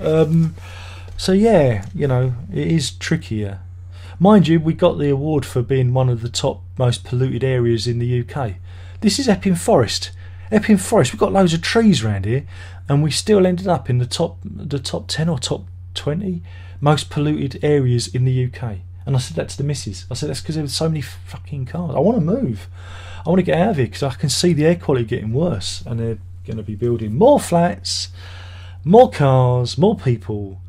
So yeah, you know, it is trickier. Mind you, we got the award for being one of the top most polluted areas in the UK. This is Epping Forest. Epping Forest, we've got loads of trees around here, and we still ended up in the top 10 or top 20 most polluted areas in the UK. And I said that to the missus. I said, that's because there were so many fucking cars. I want to move. I want to get out of here because I can see the air quality getting worse, and they're going to be building more flats, more cars, more people,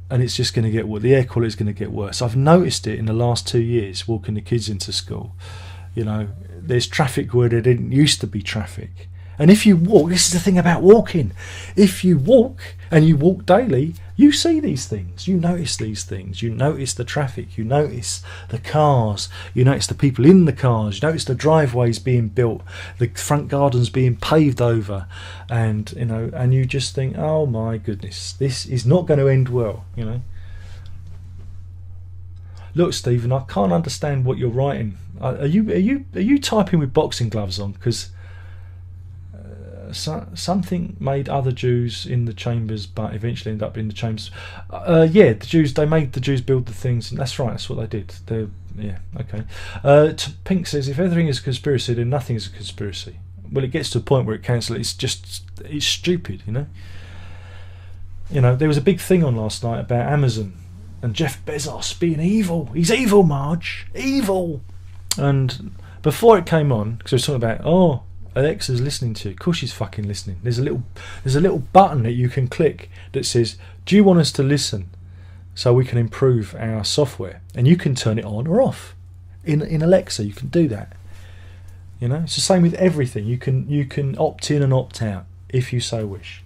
and it's just going to get worse. The air quality is going to get worse. I've noticed it in the last 2 years walking the kids into school. You know, there's traffic where there didn't used to be traffic. And if you walk, this is the thing about walking, if you walk, and you walk daily, you see these things, you notice these things, you notice the traffic, you notice the cars, you notice the people in the cars, you notice the driveways being built, the front gardens being paved over, and, you know, and you just think, oh my goodness, this is not going to end well, you know. Look, Stephen, I can't understand what you're writing. Are you typing with boxing gloves on? Because something made other Jews in the chambers, but eventually ended up in the chambers. Yeah, the Jews. They made the Jews build the things, and that's right. That's what they did. Yeah, okay. Pink says, if everything is a conspiracy, then nothing is a conspiracy. Well, it gets to a point where it cancels. It's stupid, you know. You know, there was a big thing on last night about Amazon and Jeff Bezos being evil. He's evil, Marge. Evil. And before it came on, because I was talking about, Alexa's listening to you. Of course she's fucking listening. There's a little button that you can click that says, do you want us to listen so we can improve our software? And you can turn it on or off. In Alexa you can do that. You know, it's the same with everything. You can opt in and opt out if you so wish.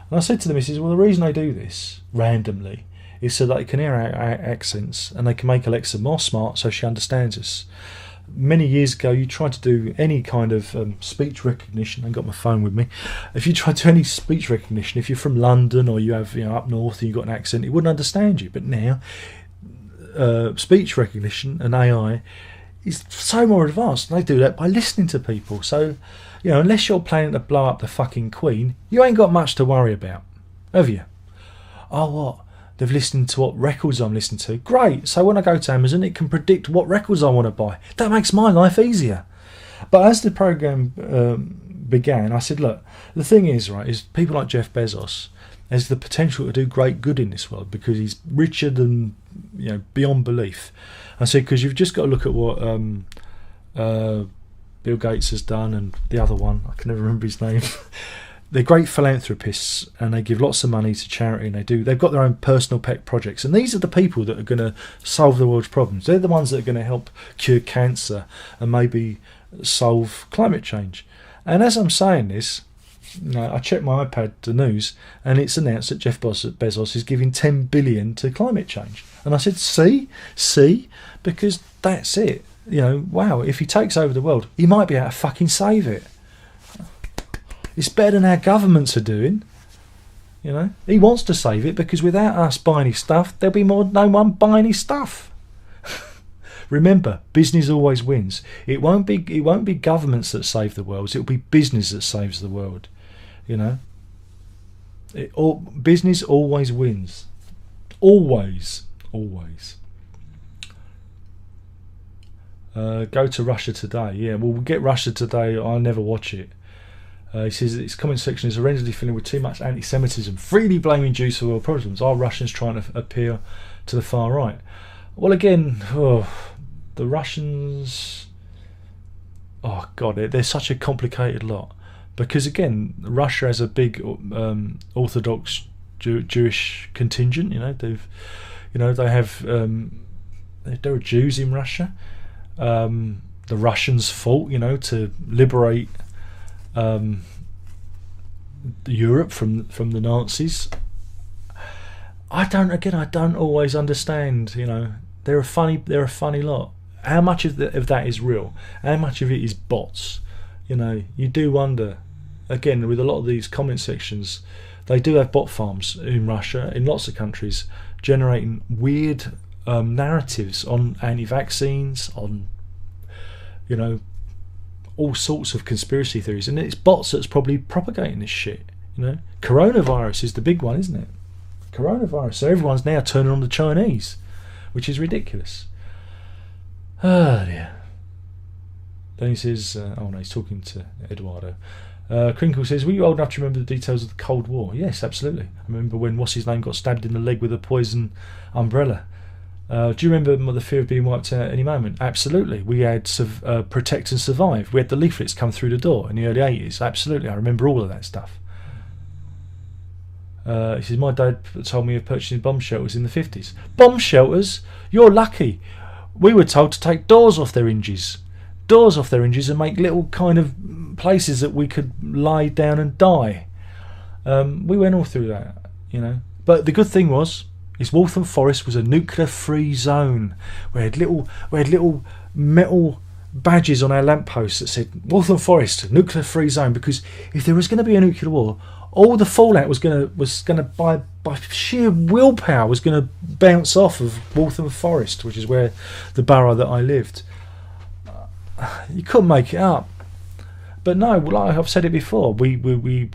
And I said to the missus, well, the reason I do this randomly is so that they can hear our accents and they can make Alexa more smart so she understands us. Many years ago, you tried to do any kind of speech recognition. I got my phone with me. If you tried to do any speech recognition, if you're from London or you have, up north and you've got an accent, it wouldn't understand you. But now, speech recognition and AI is so more advanced. And they do that by listening to people. So, unless you're planning to blow up the fucking Queen, you ain't got much to worry about, have you? Oh, what? They've listened to what records I'm listening to. Great. So when I go to Amazon, it can predict what records I want to buy. That makes my life easier. But as the program began, I said, look, the thing is people like Jeff Bezos has the potential to do great good in this world because he's richer than, beyond belief. I said, because you've just got to look at what Bill Gates has done and the other one, I can never remember his name. They're great philanthropists and they give lots of money to charity and they've got their own personal pet projects. And these are the people that are going to solve the world's problems. They're the ones that are going to help cure cancer and maybe solve climate change. And as I'm saying this, I checked my iPad, the news, and it's announced that Jeff Bezos is giving $10 billion to climate change. And I said, see, because that's it. Wow, if he takes over the world, he might be able to fucking save it. It's better than our governments are doing. He wants to save it because without us buying his stuff, there'll be no one buying his stuff. Remember, business always wins. It won't be governments that save the world. It'll be business that saves the world. Business always wins. Always. Go to Russia Today. Yeah, well, we'll get Russia Today. I'll never watch it. He says its comment section is horrendously filling with too much anti-Semitism, freely blaming Jews for world problems. Are Russians trying to appeal to the far right? Well, again, the Russians... Oh, God, they're such a complicated lot. Because, again, Russia has a big Orthodox Jewish contingent. They have... there are Jews in Russia. The Russians fought, to liberate... Europe from the Nazis. I don't always understand. They're a funny lot. How much of that is real? How much of it is bots? You do wonder. Again, with a lot of these comment sections, they do have bot farms in Russia, in lots of countries, generating weird narratives on anti-vaccines, on all sorts of conspiracy theories, and it's bots that's probably propagating this shit. Coronavirus is the big one, isn't it? Coronavirus. So everyone's now turning on the Chinese, which is ridiculous. Oh dear. Then he says, he's talking to Eduardo. Crinkle says, were you old enough to remember the details of the Cold War? Yes, absolutely. I remember when what's-his-name got stabbed in the leg with a poison umbrella. Do you remember the fear of being wiped out at any moment? Absolutely. We had Protect and Survive. We had the leaflets come through the door in the early 80s. Absolutely. I remember all of that stuff. He says, my dad told me of purchasing bomb shelters in the 50s. Bomb shelters? You're lucky. We were told to take doors off their hinges. And make little kind of places that we could lie down and die. We went all through that, But the good thing was, Waltham Forest was a nuclear-free zone. We had little metal badges on our lampposts that said Waltham Forest, nuclear-free zone. Because if there was going to be a nuclear war, all the fallout was going to by sheer willpower was going to bounce off of Waltham Forest, which is where the borough that I lived. You couldn't make it up. But no, like I've said it before, we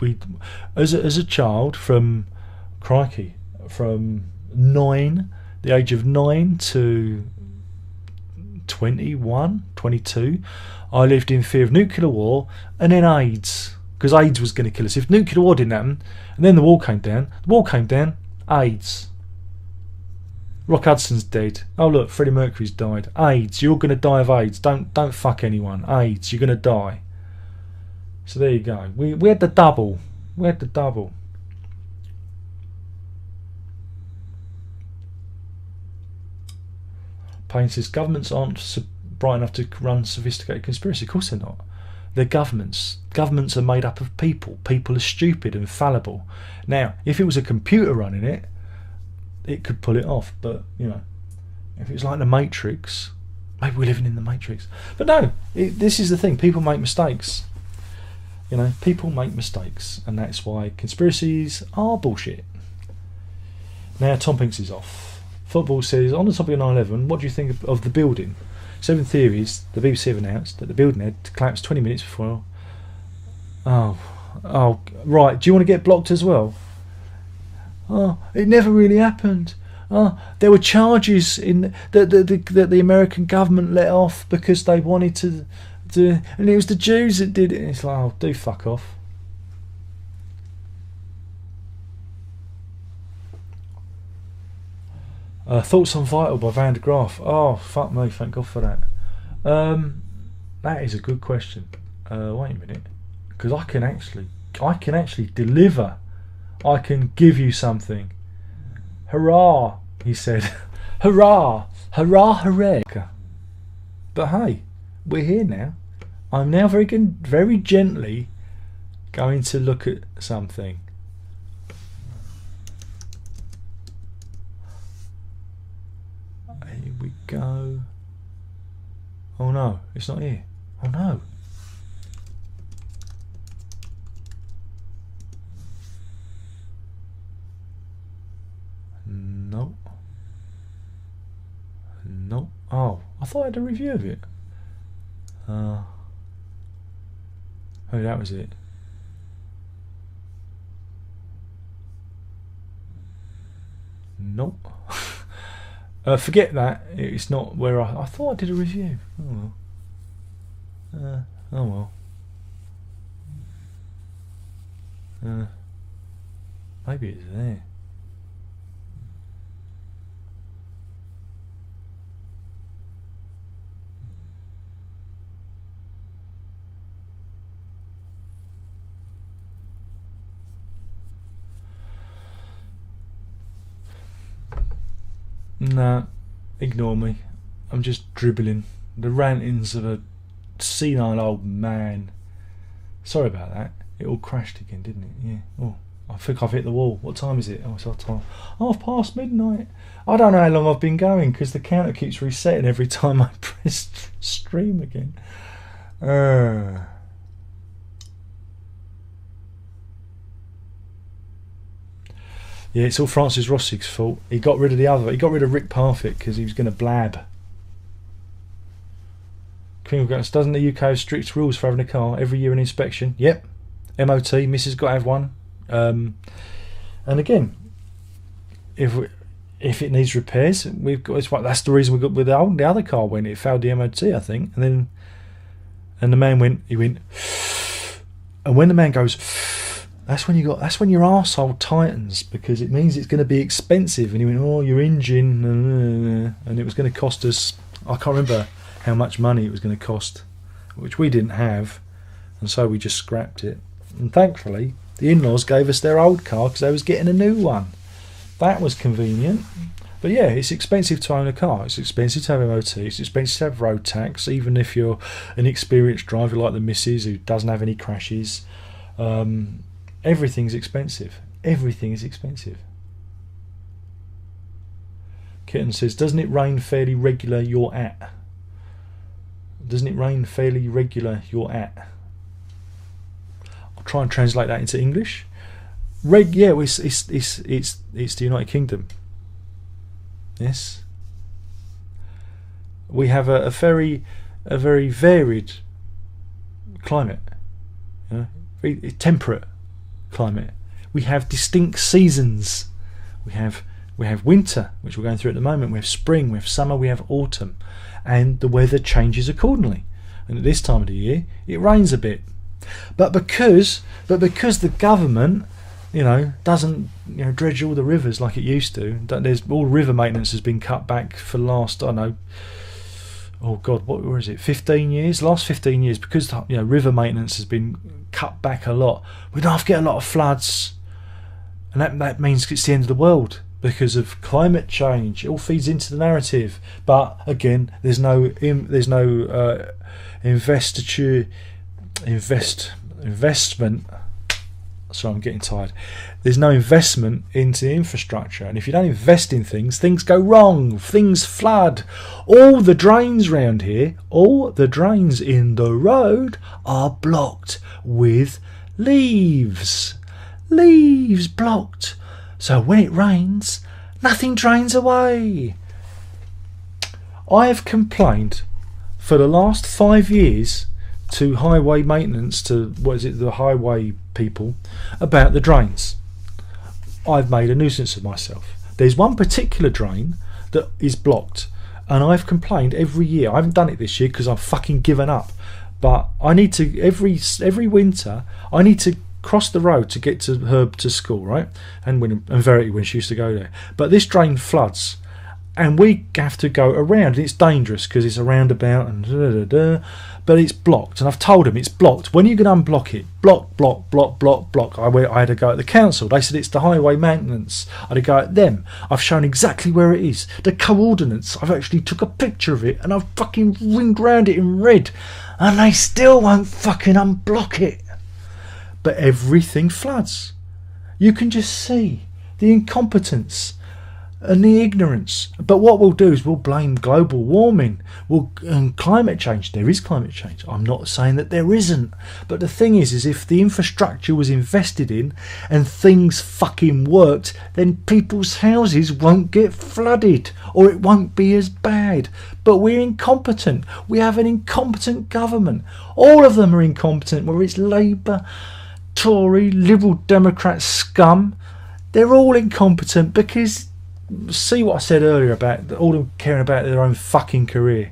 as a child from the age of 9 to 21, 22, I lived in fear of nuclear war and then AIDS, because AIDS was going to kill us. If nuclear war didn't happen, and then the wall came down, AIDS. Rock Hudson's dead. Oh look, Freddie Mercury's died. AIDS, you're going to die of AIDS. Don't fuck anyone. AIDS, you're going to die. So there you go. We had the double. We had the double. Payne says governments aren't bright enough to run sophisticated conspiracy. Of course they're not. They're governments. Governments are made up of people. People are stupid and fallible. Now, if it was a computer running it, it could pull it off. But, you know, if it's like the Matrix, maybe we're living in the Matrix. But no, this is the thing. People make mistakes. You know, people make mistakes. And that's why conspiracies are bullshit. Now, Tom Pinks is off. Football says, on the topic of 9/11, what do you think of the building? 7 Theories, the BBC have announced that the building had collapsed 20 minutes before. Oh, right. Do you want to get blocked as well? Oh, it never really happened. Oh, there were charges in that the American government let off because they wanted to do, and it was the Jews that did it. It's like, oh, do fuck off. Thoughts on Vital by Van de Graaf. Oh, fuck me, thank God for that. That is a good question. Wait a minute, because I can actually deliver. I can give you something. Hurrah, he said. Hurrah, hurrah, hooray. But hey, we're here now. I'm now very gently going to look at something. Here we go. Oh no, it's not here. Oh no. No. No. Oh, I thought I had a review of it. Oh, that was it. Nope. Forget that. It's not where I thought I did a review. Oh well. Oh well. Maybe it's there. Nah, ignore me. I'm just dribbling. The rantings of a senile old man. Sorry about that. It all crashed again, didn't it? Yeah. Oh, I think I've hit the wall. What time is it? Oh, it's our time. Oh, past midnight. I don't know how long I've been going because the counter keeps resetting every time I press stream again. Yeah, it's all Francis Rossig's fault. He got rid of the other. He got rid of Rick Parfitt because he was going to blab. Doesn't the UK have strict rules for having a car? Every year an inspection. Yep. MOT. Mrs. got to have one. And again, if it needs repairs, we've got. That's the reason we got with the other car when it failed the MOT, I think. And the man went. He went. And when the man goes. That's when your arsehole tightens because it means it's going to be expensive. And he went, oh, your engine, and it was going to cost us. I can't remember how much money it was going to cost, which we didn't have, and so we just scrapped it. And thankfully, the in-laws gave us their old car because they was getting a new one. That was convenient. But yeah, it's expensive to own a car. It's expensive to have MOT. It's expensive to have road tax, even if you're an experienced driver like the missus who doesn't have any crashes. Everything's expensive. Everything is expensive. Kitten says, doesn't it rain fairly regular you're at? Doesn't it rain fairly regular you're at? I'll try and translate that into English. Yeah, it's the United Kingdom. Yes. We have a very varied climate. You know, very temperate climate. We have distinct seasons. We have winter, which we're going through at the moment. We have spring, we have summer, we have autumn, and the weather changes accordingly. And at this time of the year, it rains a bit. But because the government, doesn't dredge all the rivers like it used to. There's all river maintenance has been cut back for the last oh God, where is it? 15 years. Last 15 years, because river maintenance has been cut back a lot. We don't have to get a lot of floods, and that means it's the end of the world because of climate change. It all feeds into the narrative, but again, there's no investment. Sorry, I'm getting tired. There's no investment into the infrastructure, and if you don't invest in things go wrong. Things flood. All the drains round here, all the drains in the road are blocked with leaves. Leaves blocked. So when it rains, nothing drains away. I have complained for the last 5 years to highway maintenance, to the highway people, about the drains. I've made a nuisance of myself. There's one particular drain that is blocked, and I've complained every year. I haven't done it this year because I've fucking given up, but I need to every winter I need to cross the road to get to Herb to school, right? And Verity, when she used to go there. But this drain floods, and we have to go around, and it's dangerous because it's a roundabout and but it's blocked, and I've told them it's blocked. When are you going to unblock it? Block. I had to go at the council. They said it's the highway maintenance. I had to go at them. I've shown exactly where it is, the coordinates. I've actually took a picture of it, and I've fucking ringed round it in red, and they still won't fucking unblock it. But everything floods. You can just see the incompetence and the ignorance. But what we'll do is we'll blame global warming, and climate change. There is climate change. I'm not saying that there isn't. But the thing is if the infrastructure was invested in and things fucking worked, then people's houses won't get flooded, or it won't be as bad. But we're incompetent. We have an incompetent government. All of them are incompetent, whether it's Labour, Tory, Liberal Democrat scum. They're all incompetent because, see what I said earlier about all them caring about their own fucking career,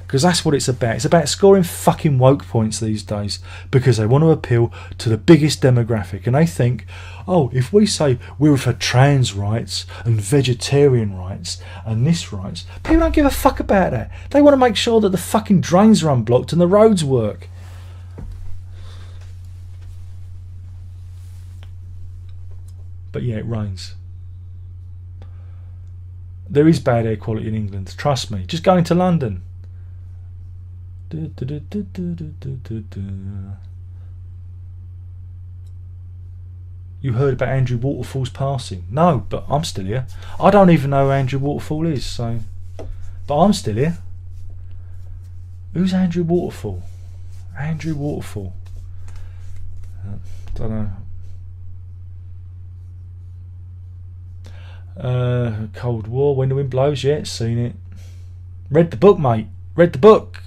because that's what it's about. It's about scoring fucking woke points these days because they want to appeal to the biggest demographic, and they think, oh, if we say we're for trans rights and vegetarian rights and this rights, people don't give a fuck about that. They want to make sure that the fucking drains are unblocked and the roads work. But yeah, it rains. There is bad air quality in England, trust me. Just going to London. You heard about Andrew Waterfall's passing? No, but I'm still here. I don't even know who Andrew Waterfall is, so... But I'm still here. Who's Andrew Waterfall? Andrew Waterfall. Don't know. Cold War, When the Wind Blows, yeah, seen it. Read the book, mate. Read the book.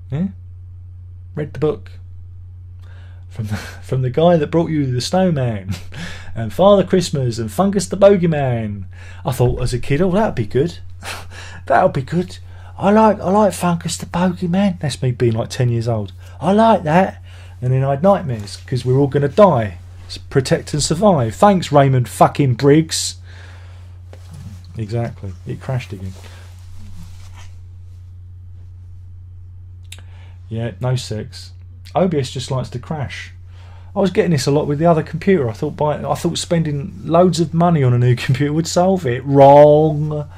Yeah? Read the book. From the guy that brought you the Snowman and Father Christmas and Fungus the Bogeyman. I thought as a kid, oh, that'd be good. That'll be good. I like Fungus the Bogeyman. That's me being like 10 years old. I like that. And then I had nightmares because we're all going to die. Protect and survive. Thanks, Raymond fucking Briggs. Exactly. It crashed again. Yeah, no sex. OBS just likes to crash. I was getting this a lot with the other computer. I thought spending loads of money on a new computer would solve it. Wrong.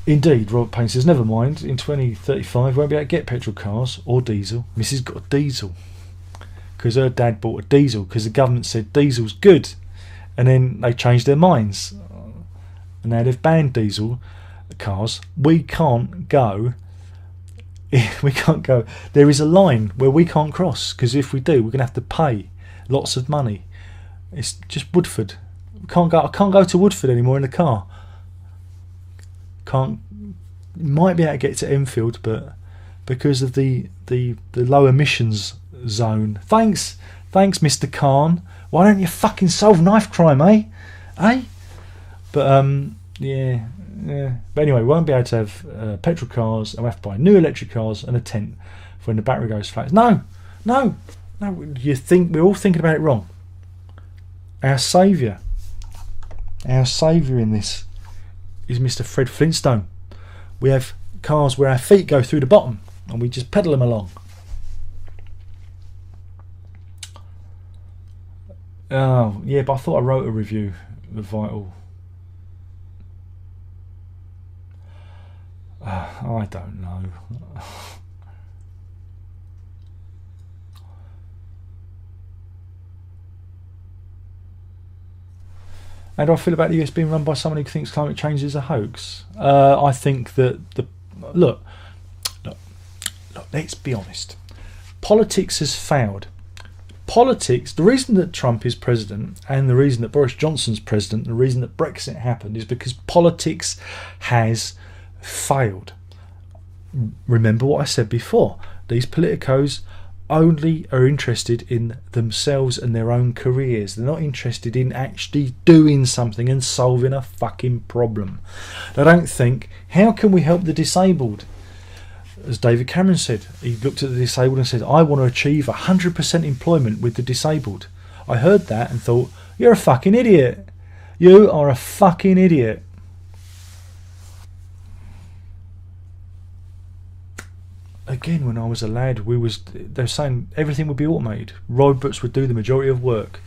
Indeed, Robert Payne says, never mind, in 2035 won't be able to get petrol cars or diesel. Mrs. got a diesel because her dad bought a diesel because the government said diesel's good, and then they changed their minds and now they've banned diesel cars. We can't go. There is a line where we can't cross because if we do, we're going to have to pay lots of money. It's just Woodford. I can't go to Woodford anymore in the car. Might be able to get to Enfield, but because of the low emissions zone. Thanks Mr. Khan. Why don't you fucking solve knife crime, eh? But Yeah, yeah. But anyway, we won't be able to have petrol cars, and we'll have to buy new electric cars and a tent for when the battery goes flat. No. You think we're all thinking about it wrong. Our saviour in this is Mr. Fred Flintstone. We have cars where our feet go through the bottom and we just pedal them along. Oh, yeah, but I thought I wrote a review of Vital. I don't know. How do I feel about the US being run by someone who thinks climate change is a hoax? I think that look, let's be honest. Politics has failed. Politics, the reason that Trump is president and the reason that Boris Johnson's president, the reason that Brexit happened is because politics has failed. Remember what I said before. These politicos only are interested in themselves and their own careers. They're not interested in actually doing something and solving a fucking problem. They don't think, how can we help the disabled? As David Cameron said, he looked at the disabled and said, I want to achieve 100% employment with the disabled. I heard that and thought, you're a fucking idiot. You are a fucking idiot. Again, when I was a lad, they were saying everything would be automated. Robots would do the majority of work,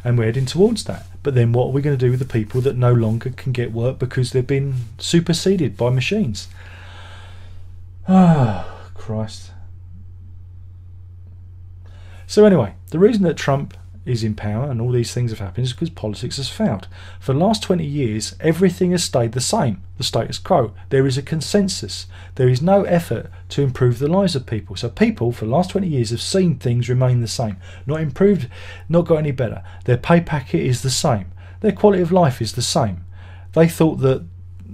and we're heading towards that. But then what are we going to do with the people that no longer can get work because they've been superseded by machines? Ah, Christ. So anyway, the reason that Trump is in power and all these things have happened is because politics has failed. For the last 20 years, everything has stayed the same, the status quo. There is a consensus. There is no effort to improve the lives of people. So people, for the last 20 years, have seen things remain the same. Not improved, not got any better. Their pay packet is the same. Their quality of life is the same. They thought that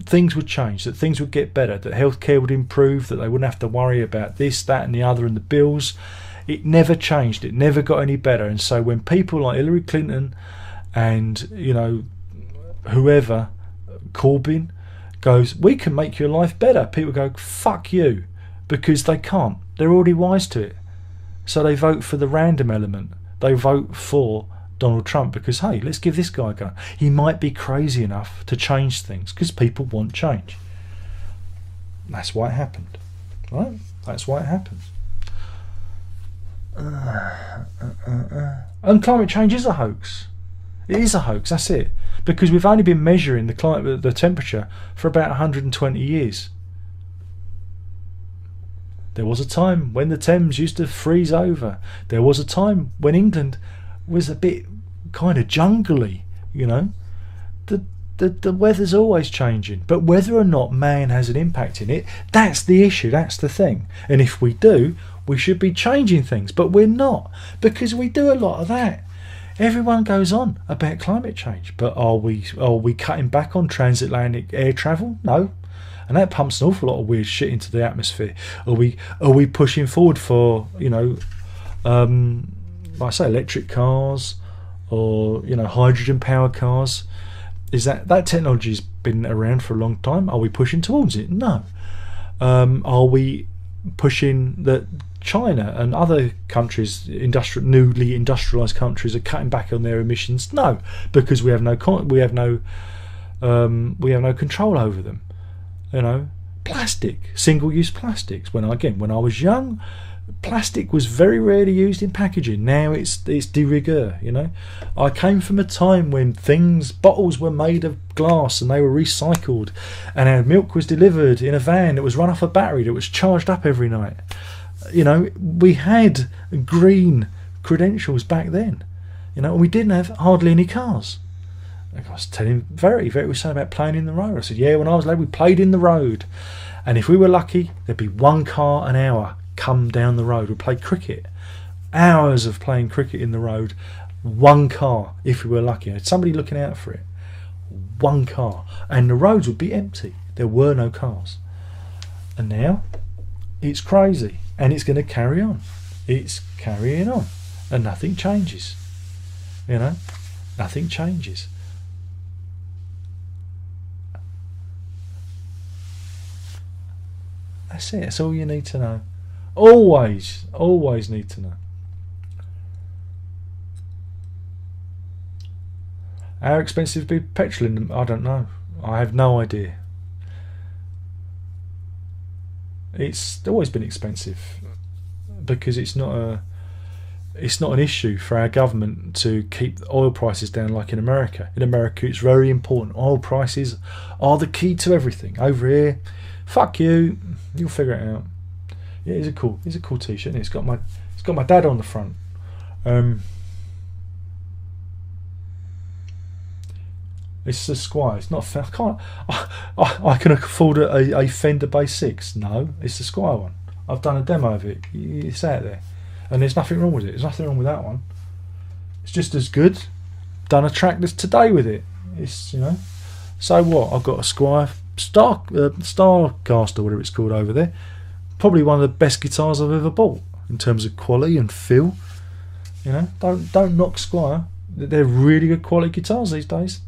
things would change, that things would get better, that healthcare would improve, that they wouldn't have to worry about this, that and the other and the bills. It never changed. It never got any better. And so when people like Hillary Clinton and, whoever, Corbyn, goes, we can make your life better, people go, fuck you, because they can't. They're already wise to it. So they vote for the random element. They vote for Donald Trump because, hey, let's give this guy a go. He might be crazy enough to change things because people want change. That's why it happened. Right? That's why it happened. And climate change is a hoax. It is a hoax, that's it. Because we've only been measuring the temperature for about 120 years. There was a time when the Thames used to freeze over. There was a time when England was a bit kind of jungly, The weather's always changing. But whether or not man has an impact in it, that's the issue, that's the thing. And if we do, we should be changing things. But we're not, because we do a lot of that. Everyone goes on about climate change. But are we cutting back on transatlantic air travel? No. And that pumps an awful lot of weird shit into the atmosphere. Are we pushing forward for, like I say, electric cars or, hydrogen powered cars? Is that technology's been around for a long time? Are we pushing towards it? No. Are we pushing that China and other countries, newly industrialized countries, are cutting back on their emissions? No, because we have no control over them. Plastic, single-use plastics. When I was young, plastic was very rarely used in packaging. Now it's de rigueur. I came from a time when bottles were made of glass and they were recycled, and our milk was delivered in a van that was run off a battery that was charged up every night. We had green credentials back then. We didn't have hardly any cars. Like I was telling him, we were saying about playing in the road. I said, yeah, when I was lad, we played in the road, and if we were lucky, there'd be one car an hour come down the road. We played cricket, hours of playing cricket in the road. One car, if we were lucky, had somebody looking out for it. One car, and the roads would be empty. There were no cars. And now it's crazy, and it's going to carry on. It's carrying on, and nothing changes. Nothing changes. That's it. That's all you need to know. Always need to know. How expensive would be petrol in them? I don't know. I have no idea. It's always been expensive because it's not an issue for our government to keep oil prices down like in America. In America, it's very important. Oil prices are the key to everything. Over here, fuck you. You'll figure it out. Yeah, it's a cool t-shirt. It's got my dad on the front. It's a Squire. It's not. I can afford a Fender Bass 6. No, it's the Squire one. I've done a demo of it. It's out there, and there's nothing wrong with it. There's nothing wrong with that one. It's just as good. Done a track that's today with it. It's So what? I've got a Squire Starcaster, whatever it's called over there. Probably one of the best guitars I've ever bought in terms of quality and feel. Don't knock Squire. They're really good quality guitars these days.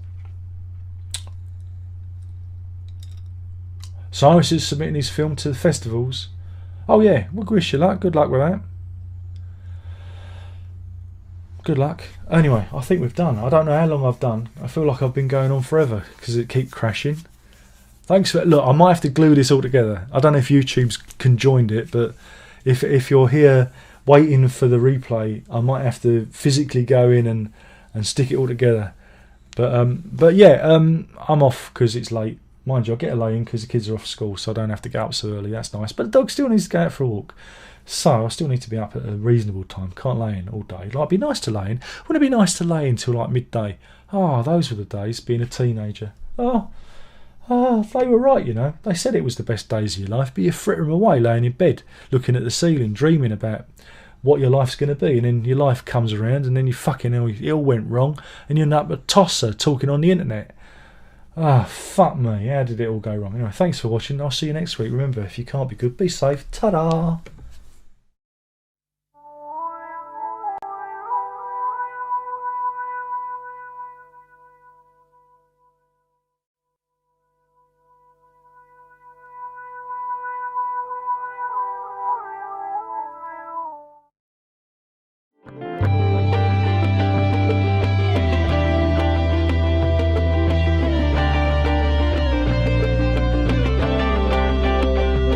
Cyrus is submitting his film to the festivals. Oh yeah, we'll wish you luck. Good luck with that. Good luck. Anyway, I think we've done. I don't know how long I've done. I feel like I've been going on forever because it keeps crashing. Thanks for look. I might have to glue this all together. I don't know if YouTube's conjoined it, but if you're here waiting for the replay, I might have to physically go in and stick it all together. But yeah, I'm off because it's late. Mind you, I'll get a lay in because the kids are off school, so I don't have to get up so early. That's nice. But the dog still needs to go out for a walk. So I still need to be up at a reasonable time. Can't lay in all day. Like, it'd be nice to lay in. Wouldn't it be nice to lay in till like midday? Oh, those were the days, being a teenager. Oh, they were right, They said it was the best days of your life, but you fritter them away laying in bed, looking at the ceiling, dreaming about what your life's going to be. And then your life comes around and then you fucking hell, it all went wrong. And you end up a tosser talking on the internet. Ah, fuck me. How did it all go wrong? Anyway, thanks for watching. I'll see you next week. Remember, if you can't be good, be safe. Ta-da!